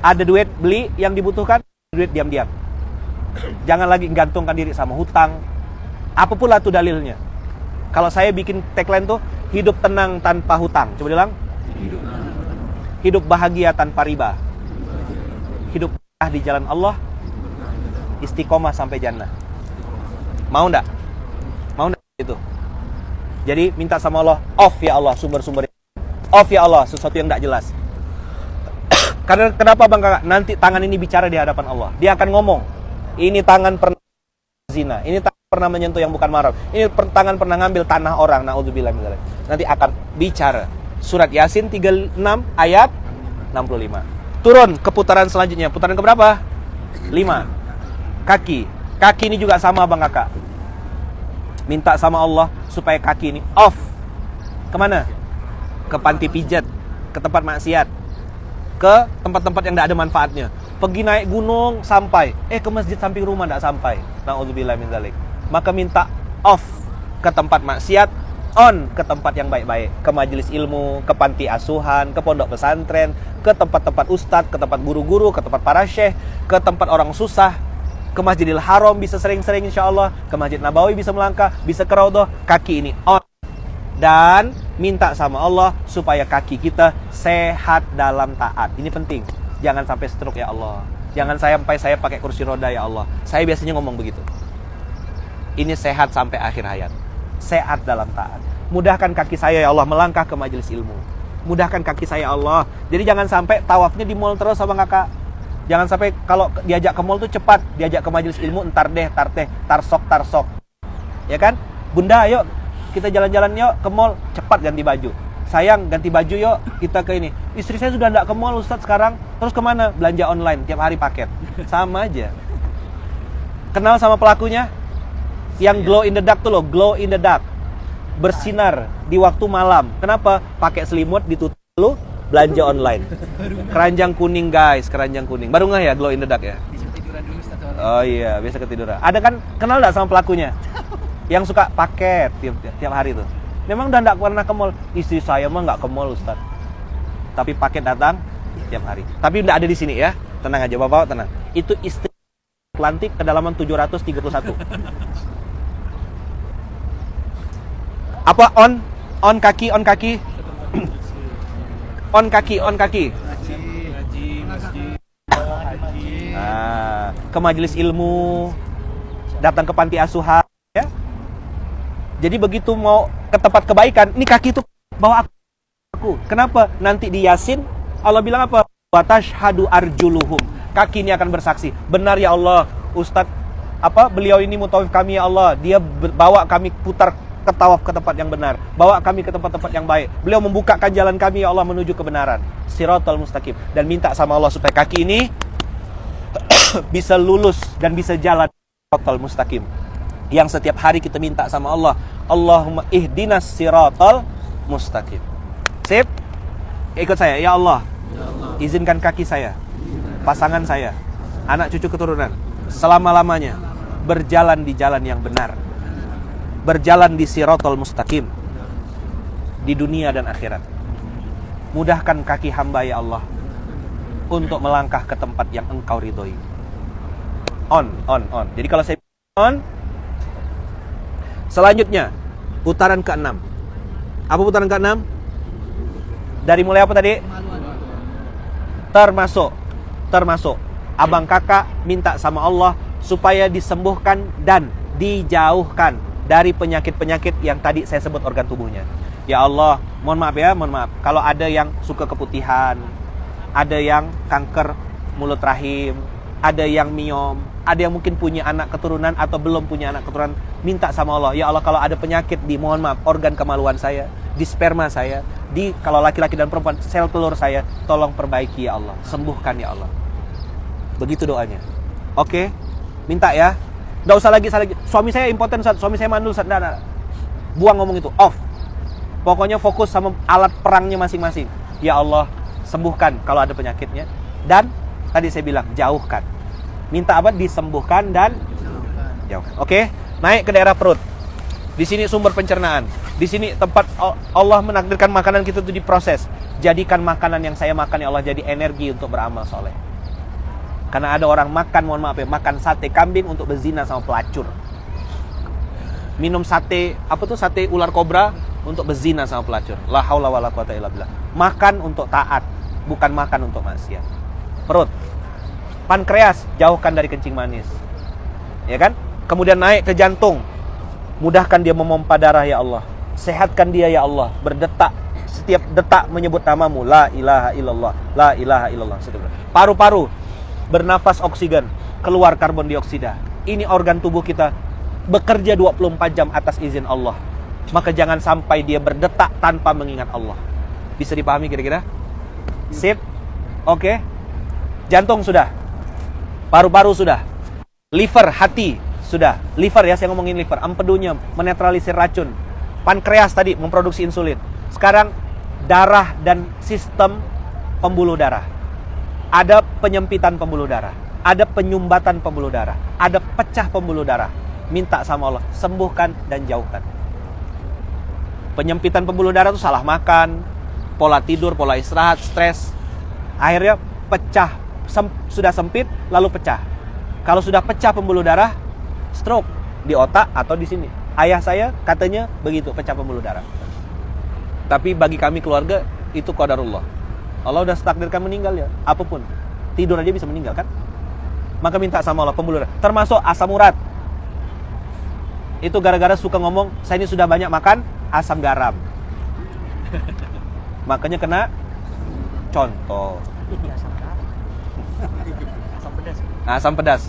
Ada duit, beli yang dibutuhkan, duit diam-diam. Jangan lagi gantungkan diri sama hutang. Apapun lah tuh dalilnya. Kalau saya bikin tagline tuh, hidup tenang tanpa hutang. Coba bilang. Hidup bahagia tanpa riba. Hidup di jalan Allah, istiqomah sampai jannah. Mau enggak? Mau enggak itu? Jadi minta sama Allah, off ya Allah sumber-sumber. Off ya Allah sesuatu yang enggak jelas. Karena kenapa Bang Kakak? Nanti tangan ini bicara di hadapan Allah. Dia akan ngomong, ini tangan pernah zina, ini tangan pernah menyentuh yang bukan mahram, ini tangan pernah ngambil tanah orang, naudzubillah min dzalik. Nanti akan bicara. Surat Yasin 36 ayat 65. Turun ke putaran selanjutnya. Putaran keberapa? 5. Kaki. Kaki ini juga sama Bang Kakak. Minta sama Allah supaya kaki ini off. Kemana? Ke panti pijat, ke tempat maksiat, ke tempat-tempat yang tidak ada manfaatnya. Pergi naik gunung sampai, ke masjid samping rumah tidak sampai. Na'udzubillah min dzalik. Maka minta off ke tempat maksiat, on ke tempat yang baik-baik, ke majelis ilmu, ke panti asuhan, ke pondok pesantren, ke tempat-tempat ustadz, ke tempat guru-guru, ke tempat para syekh, ke tempat orang susah, ke Masjidil Haram bisa sering-sering insyaallah, ke Masjid Nabawi bisa melangkah, bisa ke Raudhah, kaki ini on. Dan minta sama Allah supaya kaki kita sehat dalam taat. Ini penting. Jangan sampai stroke ya Allah. Jangan sampai saya pakai kursi roda ya Allah. Saya biasanya ngomong begitu. Ini sehat sampai akhir hayat. Sehat dalam taat. Mudahkan kaki saya ya Allah melangkah ke majelis ilmu. Mudahkan kaki saya ya Allah. Jadi jangan sampai tawafnya di mall terus sama kakak. Jangan sampai kalau diajak ke mall tuh cepat, diajak ke majelis ilmu entar deh, tarsok. Ya kan? Bunda, ayo kita jalan-jalan yuk ke mall, cepat ganti baju. Sayang, ganti baju yuk, kita ke ini. Istri saya sudah enggak ke mall Ustadz sekarang. Terus kemana? Belanja online, tiap hari paket. Sama aja. Kenal sama pelakunya? Yang glow in the dark tuh loh, glow in the dark. Bersinar di waktu malam. Kenapa? Pakai selimut ditutup dulu, belanja online. Keranjang kuning guys, keranjang kuning. Baru nggak ya glow in the dark ya? Bisa ketiduran dulu Ustaz. Oh iya, biasa ketiduran. Ada kan, kenal nggak sama pelakunya? Yang suka paket tiap hari tuh. Memang udah nggak pernah ke mall. Istri saya mah nggak ke mall Ustaz. Tapi paket datang tiap hari. Tapi udah ada di sini ya. Tenang aja Bapak, tenang. Itu istri Atlantik kedalaman 731. Apa on kaki on kaki on kaki ke majelis ilmu, datang ke panti asuhan ya. Jadi begitu mau ke tempat kebaikan, ini kaki itu bawa aku. Kenapa? Nanti di Yasin Allah bilang apa? Wa tashhadu arjuluhum. Kaki ini akan bersaksi, benar ya Allah, Ustadz beliau ini mutawif kami ya Allah, dia bawa kami putar ke tawaf ke tempat yang benar, bawa kami ke tempat-tempat yang baik. Beliau membukakan jalan kami ya Allah menuju kebenaran, Shiratal Mustaqim. Dan minta sama Allah supaya kaki ini bisa lulus dan bisa jalan Shiratal Mustaqim. Yang setiap hari kita minta sama Allah, Allahumma ihdinas Shiratal Mustaqim. Sip? Ikut saya, ya Allah, izinkan kaki saya, pasangan saya, anak cucu keturunan selama-lamanya berjalan di jalan yang benar, berjalan di Shiratal Mustaqim di dunia dan akhirat. Mudahkan kaki hamba ya Allah untuk melangkah ke tempat yang Engkau ridhoi. On. Jadi kalau saya on, selanjutnya putaran ke-6. Apa putaran ke-6? Dari mulai apa tadi? Termasuk abang kakak minta sama Allah supaya disembuhkan dan dijauhkan dari penyakit-penyakit yang tadi saya sebut organ tubuhnya. Ya Allah, mohon maaf. Kalau ada yang suka keputihan, ada yang kanker mulut rahim, ada yang miom, ada yang mungkin punya anak keturunan atau belum punya anak keturunan, minta sama Allah, ya Allah, kalau ada penyakit di, mohon maaf, organ kemaluan saya, di sperma saya, di kalau laki-laki dan perempuan, sel telur saya, tolong perbaiki ya Allah, sembuhkan ya Allah. Begitu doanya. Oke, minta ya. Nggak usah lagi, suami saya impoten, suami saya mandul, nah. Buang ngomong itu, off. Pokoknya fokus sama alat perangnya masing-masing. Ya Allah, sembuhkan kalau ada penyakitnya. Dan tadi saya bilang, jauhkan. Minta apa? Disembuhkan dan jauhkan. Oke, naik ke daerah perut. Di sini sumber pencernaan. Di sini tempat Allah menakdirkan makanan kita itu diproses. Jadikan makanan yang saya makan ya Allah jadi energi untuk beramal soleh. Karena ada orang makan, mohon maaf ya, makan sate kambing untuk berzina sama pelacur. Minum sate, apa tuh, sate ular kobra untuk berzina sama pelacur. La haula wala quwata illa billah. Makan untuk taat, bukan makan untuk maksiat. Perut. Pankreas, jauhkan dari kencing manis. Ya kan? Kemudian naik ke jantung. Mudahkan dia memompa darah ya Allah. Sehatkan dia ya Allah. Berdetak, setiap detak menyebut namamu. La ilaha illallah. La ilaha illallah. Paru-paru, bernafas oksigen, keluar karbon dioksida. Ini organ tubuh kita bekerja 24 jam atas izin Allah. Maka jangan sampai dia berdetak tanpa mengingat Allah. Bisa dipahami kira-kira? Sip? Oke. Jantung sudah. Paru-paru sudah. Liver, hati sudah. Liver ya, saya ngomongin liver. Empedunya menetralisir racun. Pankreas tadi memproduksi insulin. Sekarang darah dan sistem pembuluh darah. Ada penyempitan pembuluh darah, ada penyumbatan pembuluh darah, ada pecah pembuluh darah. Minta sama Allah, sembuhkan dan jauhkan. Penyempitan pembuluh darah itu salah makan, pola tidur, pola istirahat, stres. Akhirnya pecah, sudah sempit lalu pecah. Kalau sudah pecah pembuluh darah, stroke di otak atau di sini. Ayah saya katanya begitu, pecah pembuluh darah. Tapi bagi kami keluarga itu qadarullah. Allah udah takdirkan meninggal ya, apapun. Tidur aja bisa meninggal kan? Maka minta sama Allah pembuluh darah. Termasuk asam urat. Itu gara-gara suka ngomong, saya ini sudah banyak makan asam garam. Makanya kena contoh. Asam pedas.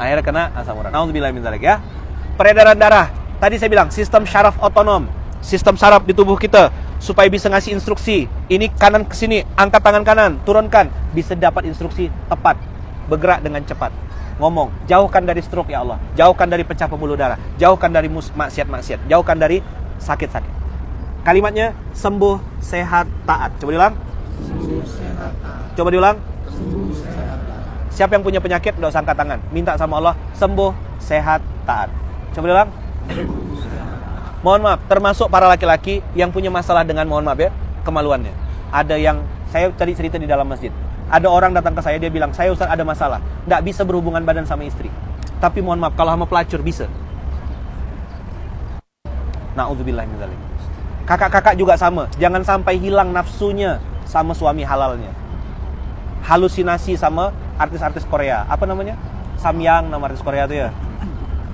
Akhirnya kena asam urat. Nauzubillah min dzalik ya. Peredaran darah. Tadi saya bilang sistem syaraf otonom. Sistem saraf di tubuh kita supaya bisa ngasih instruksi. Ini kanan ke sini, angkat tangan kanan, turunkan, bisa dapat instruksi tepat, bergerak dengan cepat. Ngomong, jauhkan dari stroke ya Allah, jauhkan dari pecah pembuluh darah, jauhkan dari maksiat-maksiat, jauhkan dari sakit-sakit. Kalimatnya sembuh, sehat, taat. Coba diulang. Sembuh, sehat, taat. Coba diulang. Sembuh, sehat, taat. Siapa yang punya penyakit, enggak usah angkat tangan. Minta sama Allah, sembuh, sehat, taat. Coba diulang. Mohon maaf, termasuk para laki-laki yang punya masalah dengan, mohon maaf ya, kemaluannya. Ada yang, saya tadi cerita di dalam masjid. Ada orang datang ke saya, dia bilang, saya Ustaz ada masalah. Nggak bisa berhubungan badan sama istri. Tapi mohon maaf, kalau sama pelacur bisa. Na'udzubillah min dzalik. Kakak-kakak juga sama. Jangan sampai hilang nafsunya sama suami halalnya. Halusinasi sama artis-artis Korea. Apa namanya? Samyang, nama artis Korea itu ya.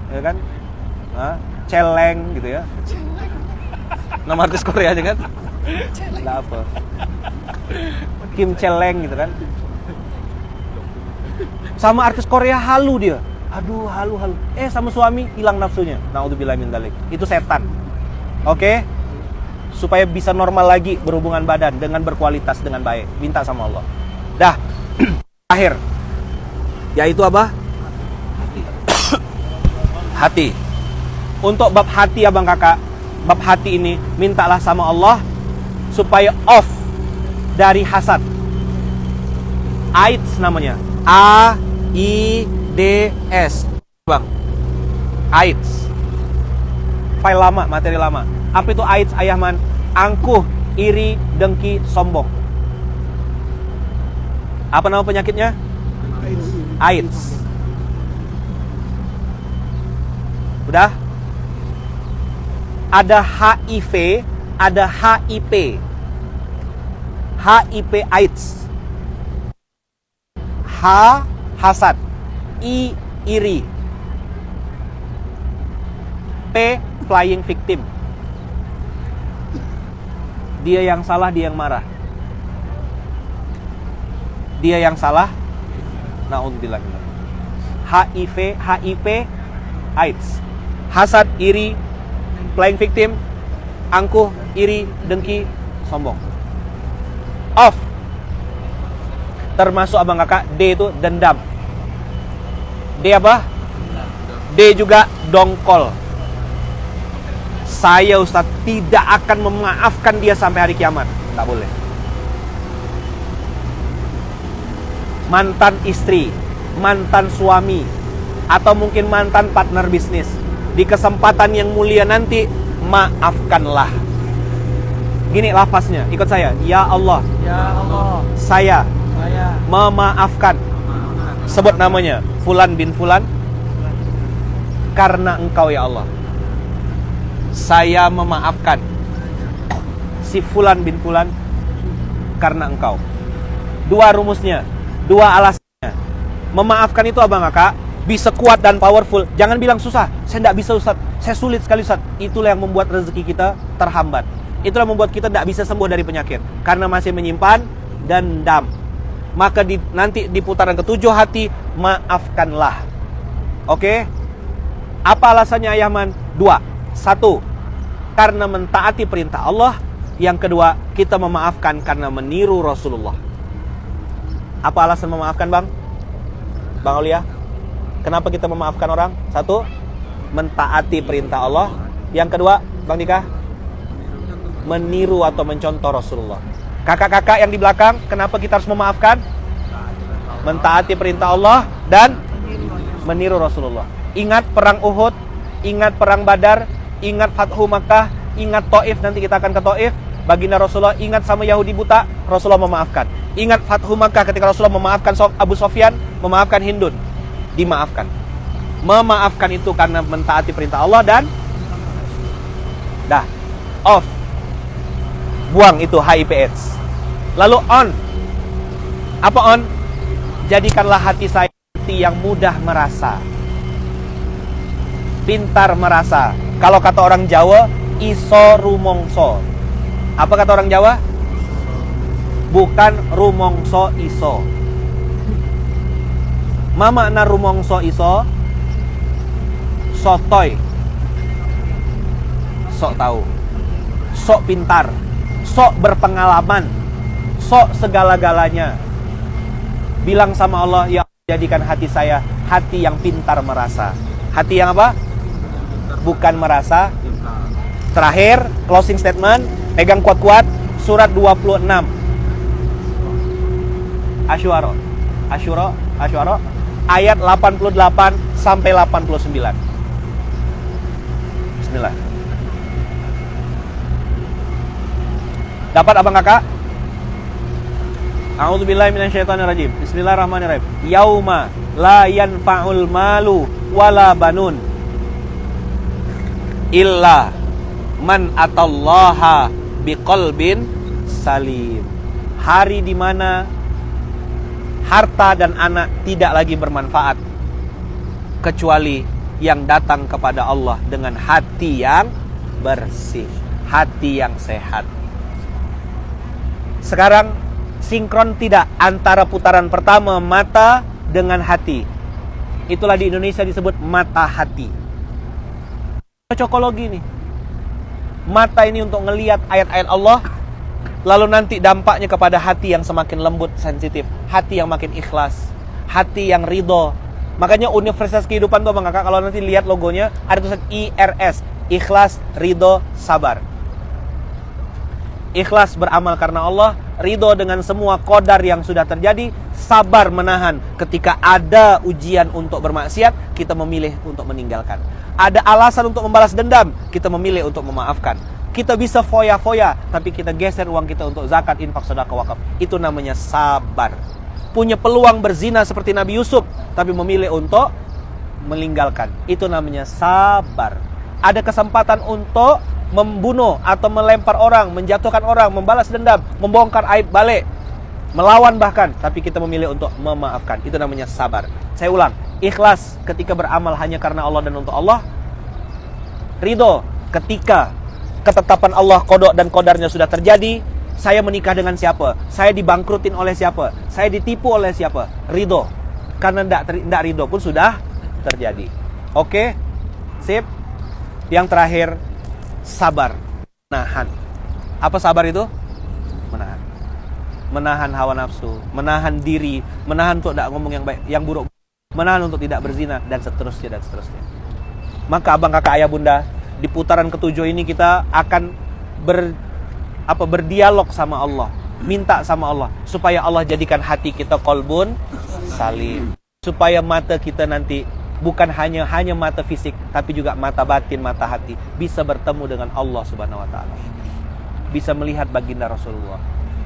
Ya kan? Hah? Celeng gitu ya. Nama artis Korea aja kan? Nggak apa. Kim Celeng gitu kan. Sama artis Korea halu dia. Aduh, halu. Sama suami hilang nafsunya. Na'udzubillah min dzalik. Itu setan. Oke? Supaya bisa normal lagi berhubungan badan dengan berkualitas, dengan baik. Minta sama Allah. Dah. Akhir. Yaitu apa? Hati. Untuk bab hati abang kakak, bab hati ini mintalah sama Allah supaya off dari hasad. AIDS namanya. AIDS. Bang. AIDS. File lama, materi lama. Apa itu AIDS, Ayahman? Angkuh, iri, dengki, sombong. Apa nama penyakitnya? AIDS. Udah? Ada HIV, ada HIP. HIV AIDS. H hasad. I iri. P flying victim. Dia yang salah, dia yang marah. Dia yang salah. Na'udzubillah. HIV, AIDS. Hasad, iri, flying victim, angkuh, iri, dengki, sombong. Off. Termasuk abang kakak, D itu dendam. D apa? D juga dongkol. Saya Ustadz tidak akan memaafkan dia sampai hari kiamat. Tak boleh. Mantan istri, mantan suami, atau mungkin mantan partner bisnis. Di kesempatan yang mulia nanti, maafkanlah. Gini lafaznya, ikut saya. Ya Allah, Ya Allah, saya saya memaafkan. Sebut namanya, Fulan bin Fulan, karena Engkau ya Allah. Saya memaafkan si Fulan bin Fulan karena Engkau. Dua rumusnya, dua alasannya. Memaafkan itu abang kakak bisa kuat dan powerful. Jangan bilang susah. Saya tidak bisa Ustaz, saya sulit sekali Ustaz. Itulah yang membuat rezeki kita terhambat. Itulah yang membuat kita tidak bisa sembuh dari penyakit, karena masih menyimpan dendam. Maka nanti di putaran ketujuh hati, maafkanlah. Oke? Apa alasannya Ayahman? Dua. Satu, karena mentaati perintah Allah. Yang kedua, kita memaafkan karena meniru Rasulullah. Apa alasan memaafkan bang? Bang Aulia? Kenapa kita memaafkan orang? Satu, mentaati perintah Allah. Yang kedua, Bang Dika, meniru atau mencontoh Rasulullah. Kakak-kakak yang di belakang, kenapa kita harus memaafkan? Mentaati perintah Allah dan meniru Rasulullah. Ingat perang Uhud, ingat perang Badar, ingat Fathu Makkah, ingat Taif, nanti kita akan ke Taif. Baginda Rasulullah ingat sama Yahudi buta, Rasulullah memaafkan. Ingat Fathu Makkah ketika Rasulullah memaafkan Abu Sofyan, memaafkan Hindun, dimaafkan. Memaafkan itu karena mentaati perintah Allah dan dah off. Buang itu HIV AIDS. Lalu on. Apa on? Jadikanlah hati saya hati yang mudah merasa, pintar merasa. Kalau kata orang Jawa, iso rumongso. Apa kata orang Jawa? Bukan rumongso iso. Ma makna rumongso iso? Sotoy. Sok tahu. Sok pintar. Sok berpengalaman. Sok segala-galanya. Bilang sama Allah, ya jadikan hati saya hati yang pintar merasa. Hati yang apa? Bukan merasa. Terakhir, closing statement, pegang kuat-kuat, surat 26 Asyura, ayat 88 sampai 89. Bismillah. Dapat abang kakak? A'udzubillahi minasyaitonirrajim. Bismillahirrahmanirrahim. Yauma la yanfa'ul malu wala banun illa man atallaha biqalbin salim. Hari di mana harta dan anak tidak lagi bermanfaat kecuali yang datang kepada Allah dengan hati yang bersih, hati yang sehat. Sekarang sinkron tidak antara putaran pertama mata dengan hati. Itulah di Indonesia disebut mata hati. Cocokologi nih. Mata ini untuk ngelihat ayat-ayat Allah, lalu nanti dampaknya kepada hati yang semakin lembut, sensitif, hati yang makin ikhlas, hati yang ridho. Makanya Universitas Kehidupan tuh Bang Kakak, kalau nanti lihat logonya ada tulisan IRS, ikhlas, ridho, sabar. Ikhlas beramal karena Allah, ridho dengan semua qadar yang sudah terjadi, sabar menahan ketika ada ujian untuk bermaksiat, kita memilih untuk meninggalkan. Ada alasan untuk membalas dendam, kita memilih untuk memaafkan. Kita bisa foya-foya, tapi kita geser uang kita untuk zakat, infak, sedekah, wakaf. Itu namanya sabar. Punya peluang berzina seperti Nabi Yusuf, tapi memilih untuk meninggalkan. Itu namanya sabar. Ada kesempatan untuk membunuh atau melempar orang, menjatuhkan orang, membalas dendam, membongkar aib balik, melawan bahkan, tapi kita memilih untuk memaafkan. Itu namanya sabar. Saya ulang, ikhlas ketika beramal hanya karena Allah dan untuk Allah. Ridho ketika ketetapan Allah, qada dan qadarnya sudah terjadi. Saya menikah dengan siapa, saya dibangkrutin oleh siapa, saya ditipu oleh siapa. Ridho, karena tidak ridho pun sudah terjadi. Oke, sip. Yang terakhir, sabar, menahan. Apa sabar itu? Menahan. Menahan hawa nafsu, menahan diri, menahan untuk tidak ngomong yang baik, yang buruk, menahan untuk tidak berzina, dan seterusnya dan seterusnya. Maka abang, kakak, ayah, bunda, di putaran ketujuh ini kita akan berdialog sama Allah, minta sama Allah supaya Allah jadikan hati kita qalbun salim, supaya mata kita nanti bukan hanya mata fisik, tapi juga mata batin, mata hati, bisa bertemu dengan Allah Subhanahu wa taala. Bisa melihat baginda Rasulullah,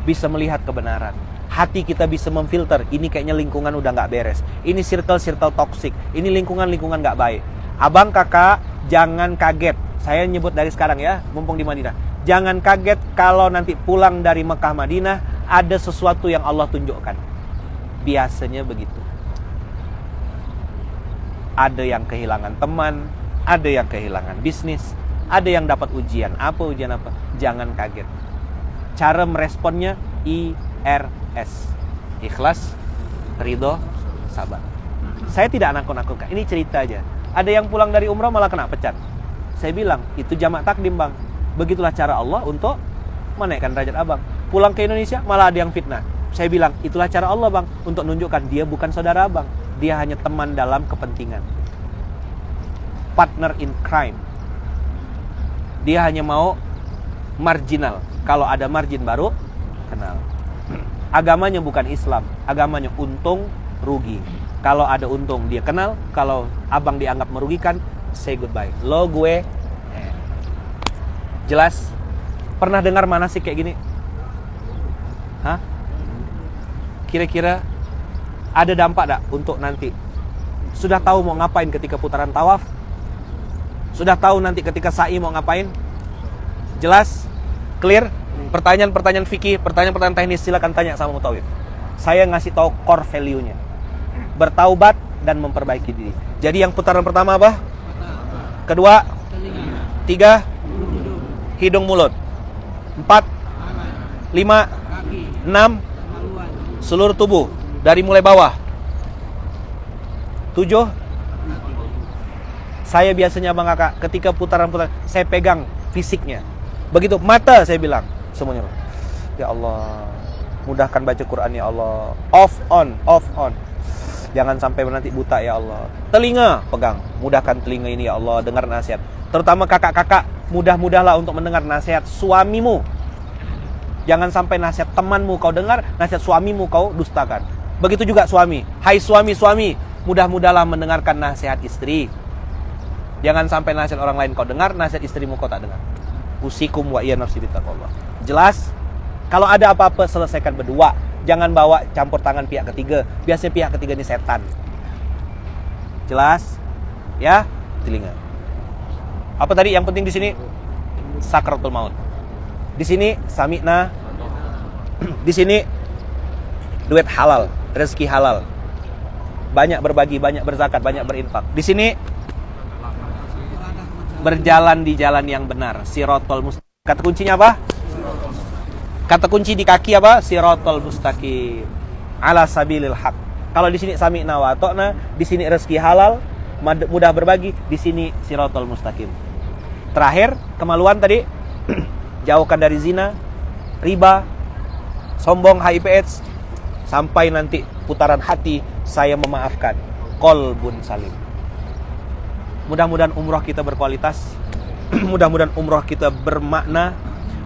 bisa melihat kebenaran. Hati kita bisa memfilter, ini kayaknya lingkungan udah nggak beres, ini circle toksik, ini lingkungan nggak baik. Abang, kakak, jangan kaget. Saya nyebut dari sekarang ya, mumpung di Madinah. Jangan kaget kalau nanti pulang dari Mekah Madinah ada sesuatu yang Allah tunjukkan. Biasanya begitu. Ada yang kehilangan teman, ada yang kehilangan bisnis, ada yang dapat ujian. Apa ujian apa? Jangan kaget. Cara meresponnya IRS. Ikhlas, ridho, sabar. Saya tidak nakut-nakutkan. Ini cerita aja. Ada yang pulang dari umrah malah kena pecat. Saya bilang, itu jamak takdim, bang. Begitulah cara Allah untuk menaikkan derajat abang. Pulang ke Indonesia malah ada yang fitnah. Saya bilang, itulah cara Allah, bang, untuk menunjukkan dia bukan saudara abang. Dia hanya teman dalam kepentingan, partner in crime. Dia hanya mau marginal. Kalau ada margin baru kenal. Agamanya bukan Islam, agamanya untung rugi. Kalau ada untung dia kenal, kalau abang dianggap merugikan, say goodbye. Lo gue jelas. Pernah dengar manasik kayak gini? Hah? Kira-kira ada dampak tak untuk nanti? Sudah tahu mau ngapain ketika putaran tawaf? Sudah tahu nanti ketika sa'i mau ngapain? Jelas? Clear? Pertanyaan-pertanyaan fikih, pertanyaan-pertanyaan teknis silakan tanya sama mutawif. Saya ngasih tahu core value-nya. Bertaubat dan memperbaiki diri. Jadi yang putaran pertama apa? Kedua? Tiga? Hidung mulut. 4? 5? 6? Seluruh tubuh. Dari mulai bawah. 7. Saya biasanya bang kakak, ketika putaran-putaran saya pegang fisiknya. Begitu mata saya bilang semuanya. Ya Allah, mudahkan baca Quran ya Allah. Off on. Jangan sampai nanti buta ya Allah. Telinga pegang, mudahkan telinga ini ya Allah, dengar nasihat. Terutama kakak-kakak, mudah-mudahlah untuk mendengar nasihat suamimu. Jangan sampai nasihat temanmu kau dengar, nasihat suamimu kau dustakan. Begitu juga suami. Hai suami, mudah-mudahlah mendengarkan nasihat istri. Jangan sampai nasihat orang lain kau dengar, nasihat istrimu kau tak dengar. Usikum wa iya nafsi bittaqwallah. Jelas? Kalau ada apa-apa selesaikan berdua. Jangan bawa campur tangan pihak ketiga. Biasanya pihak ketiga ini setan. Jelas? Ya? Telinga. Apa tadi yang penting di sini? Sakratul maut. Di sini sami'na. Di sini duit halal, rezeki halal. Banyak berbagi, banyak berzakat, banyak berinfak. Di sini berjalan di jalan yang benar, siratal mustaqim. Kata kuncinya apa? Kata kunci di kaki apa? Siratal mustaqim. Ala sabilil haq. Kalau di sini sami'na wa ata'na, di sini rezeki halal, mudah berbagi, di sini siratal mustaqim. Terakhir, kemaluan tadi jauhkan dari zina, riba, sombong, HIV AIDS. Sampai nanti putaran hati saya memaafkan. Qalbun salim. Mudah-mudahan umroh kita berkualitas. Mudah-mudahan umroh kita bermakna.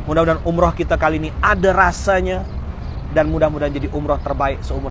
Mudah-mudahan umroh kita kali ini ada rasanya. Dan mudah-mudahan jadi umroh terbaik seumur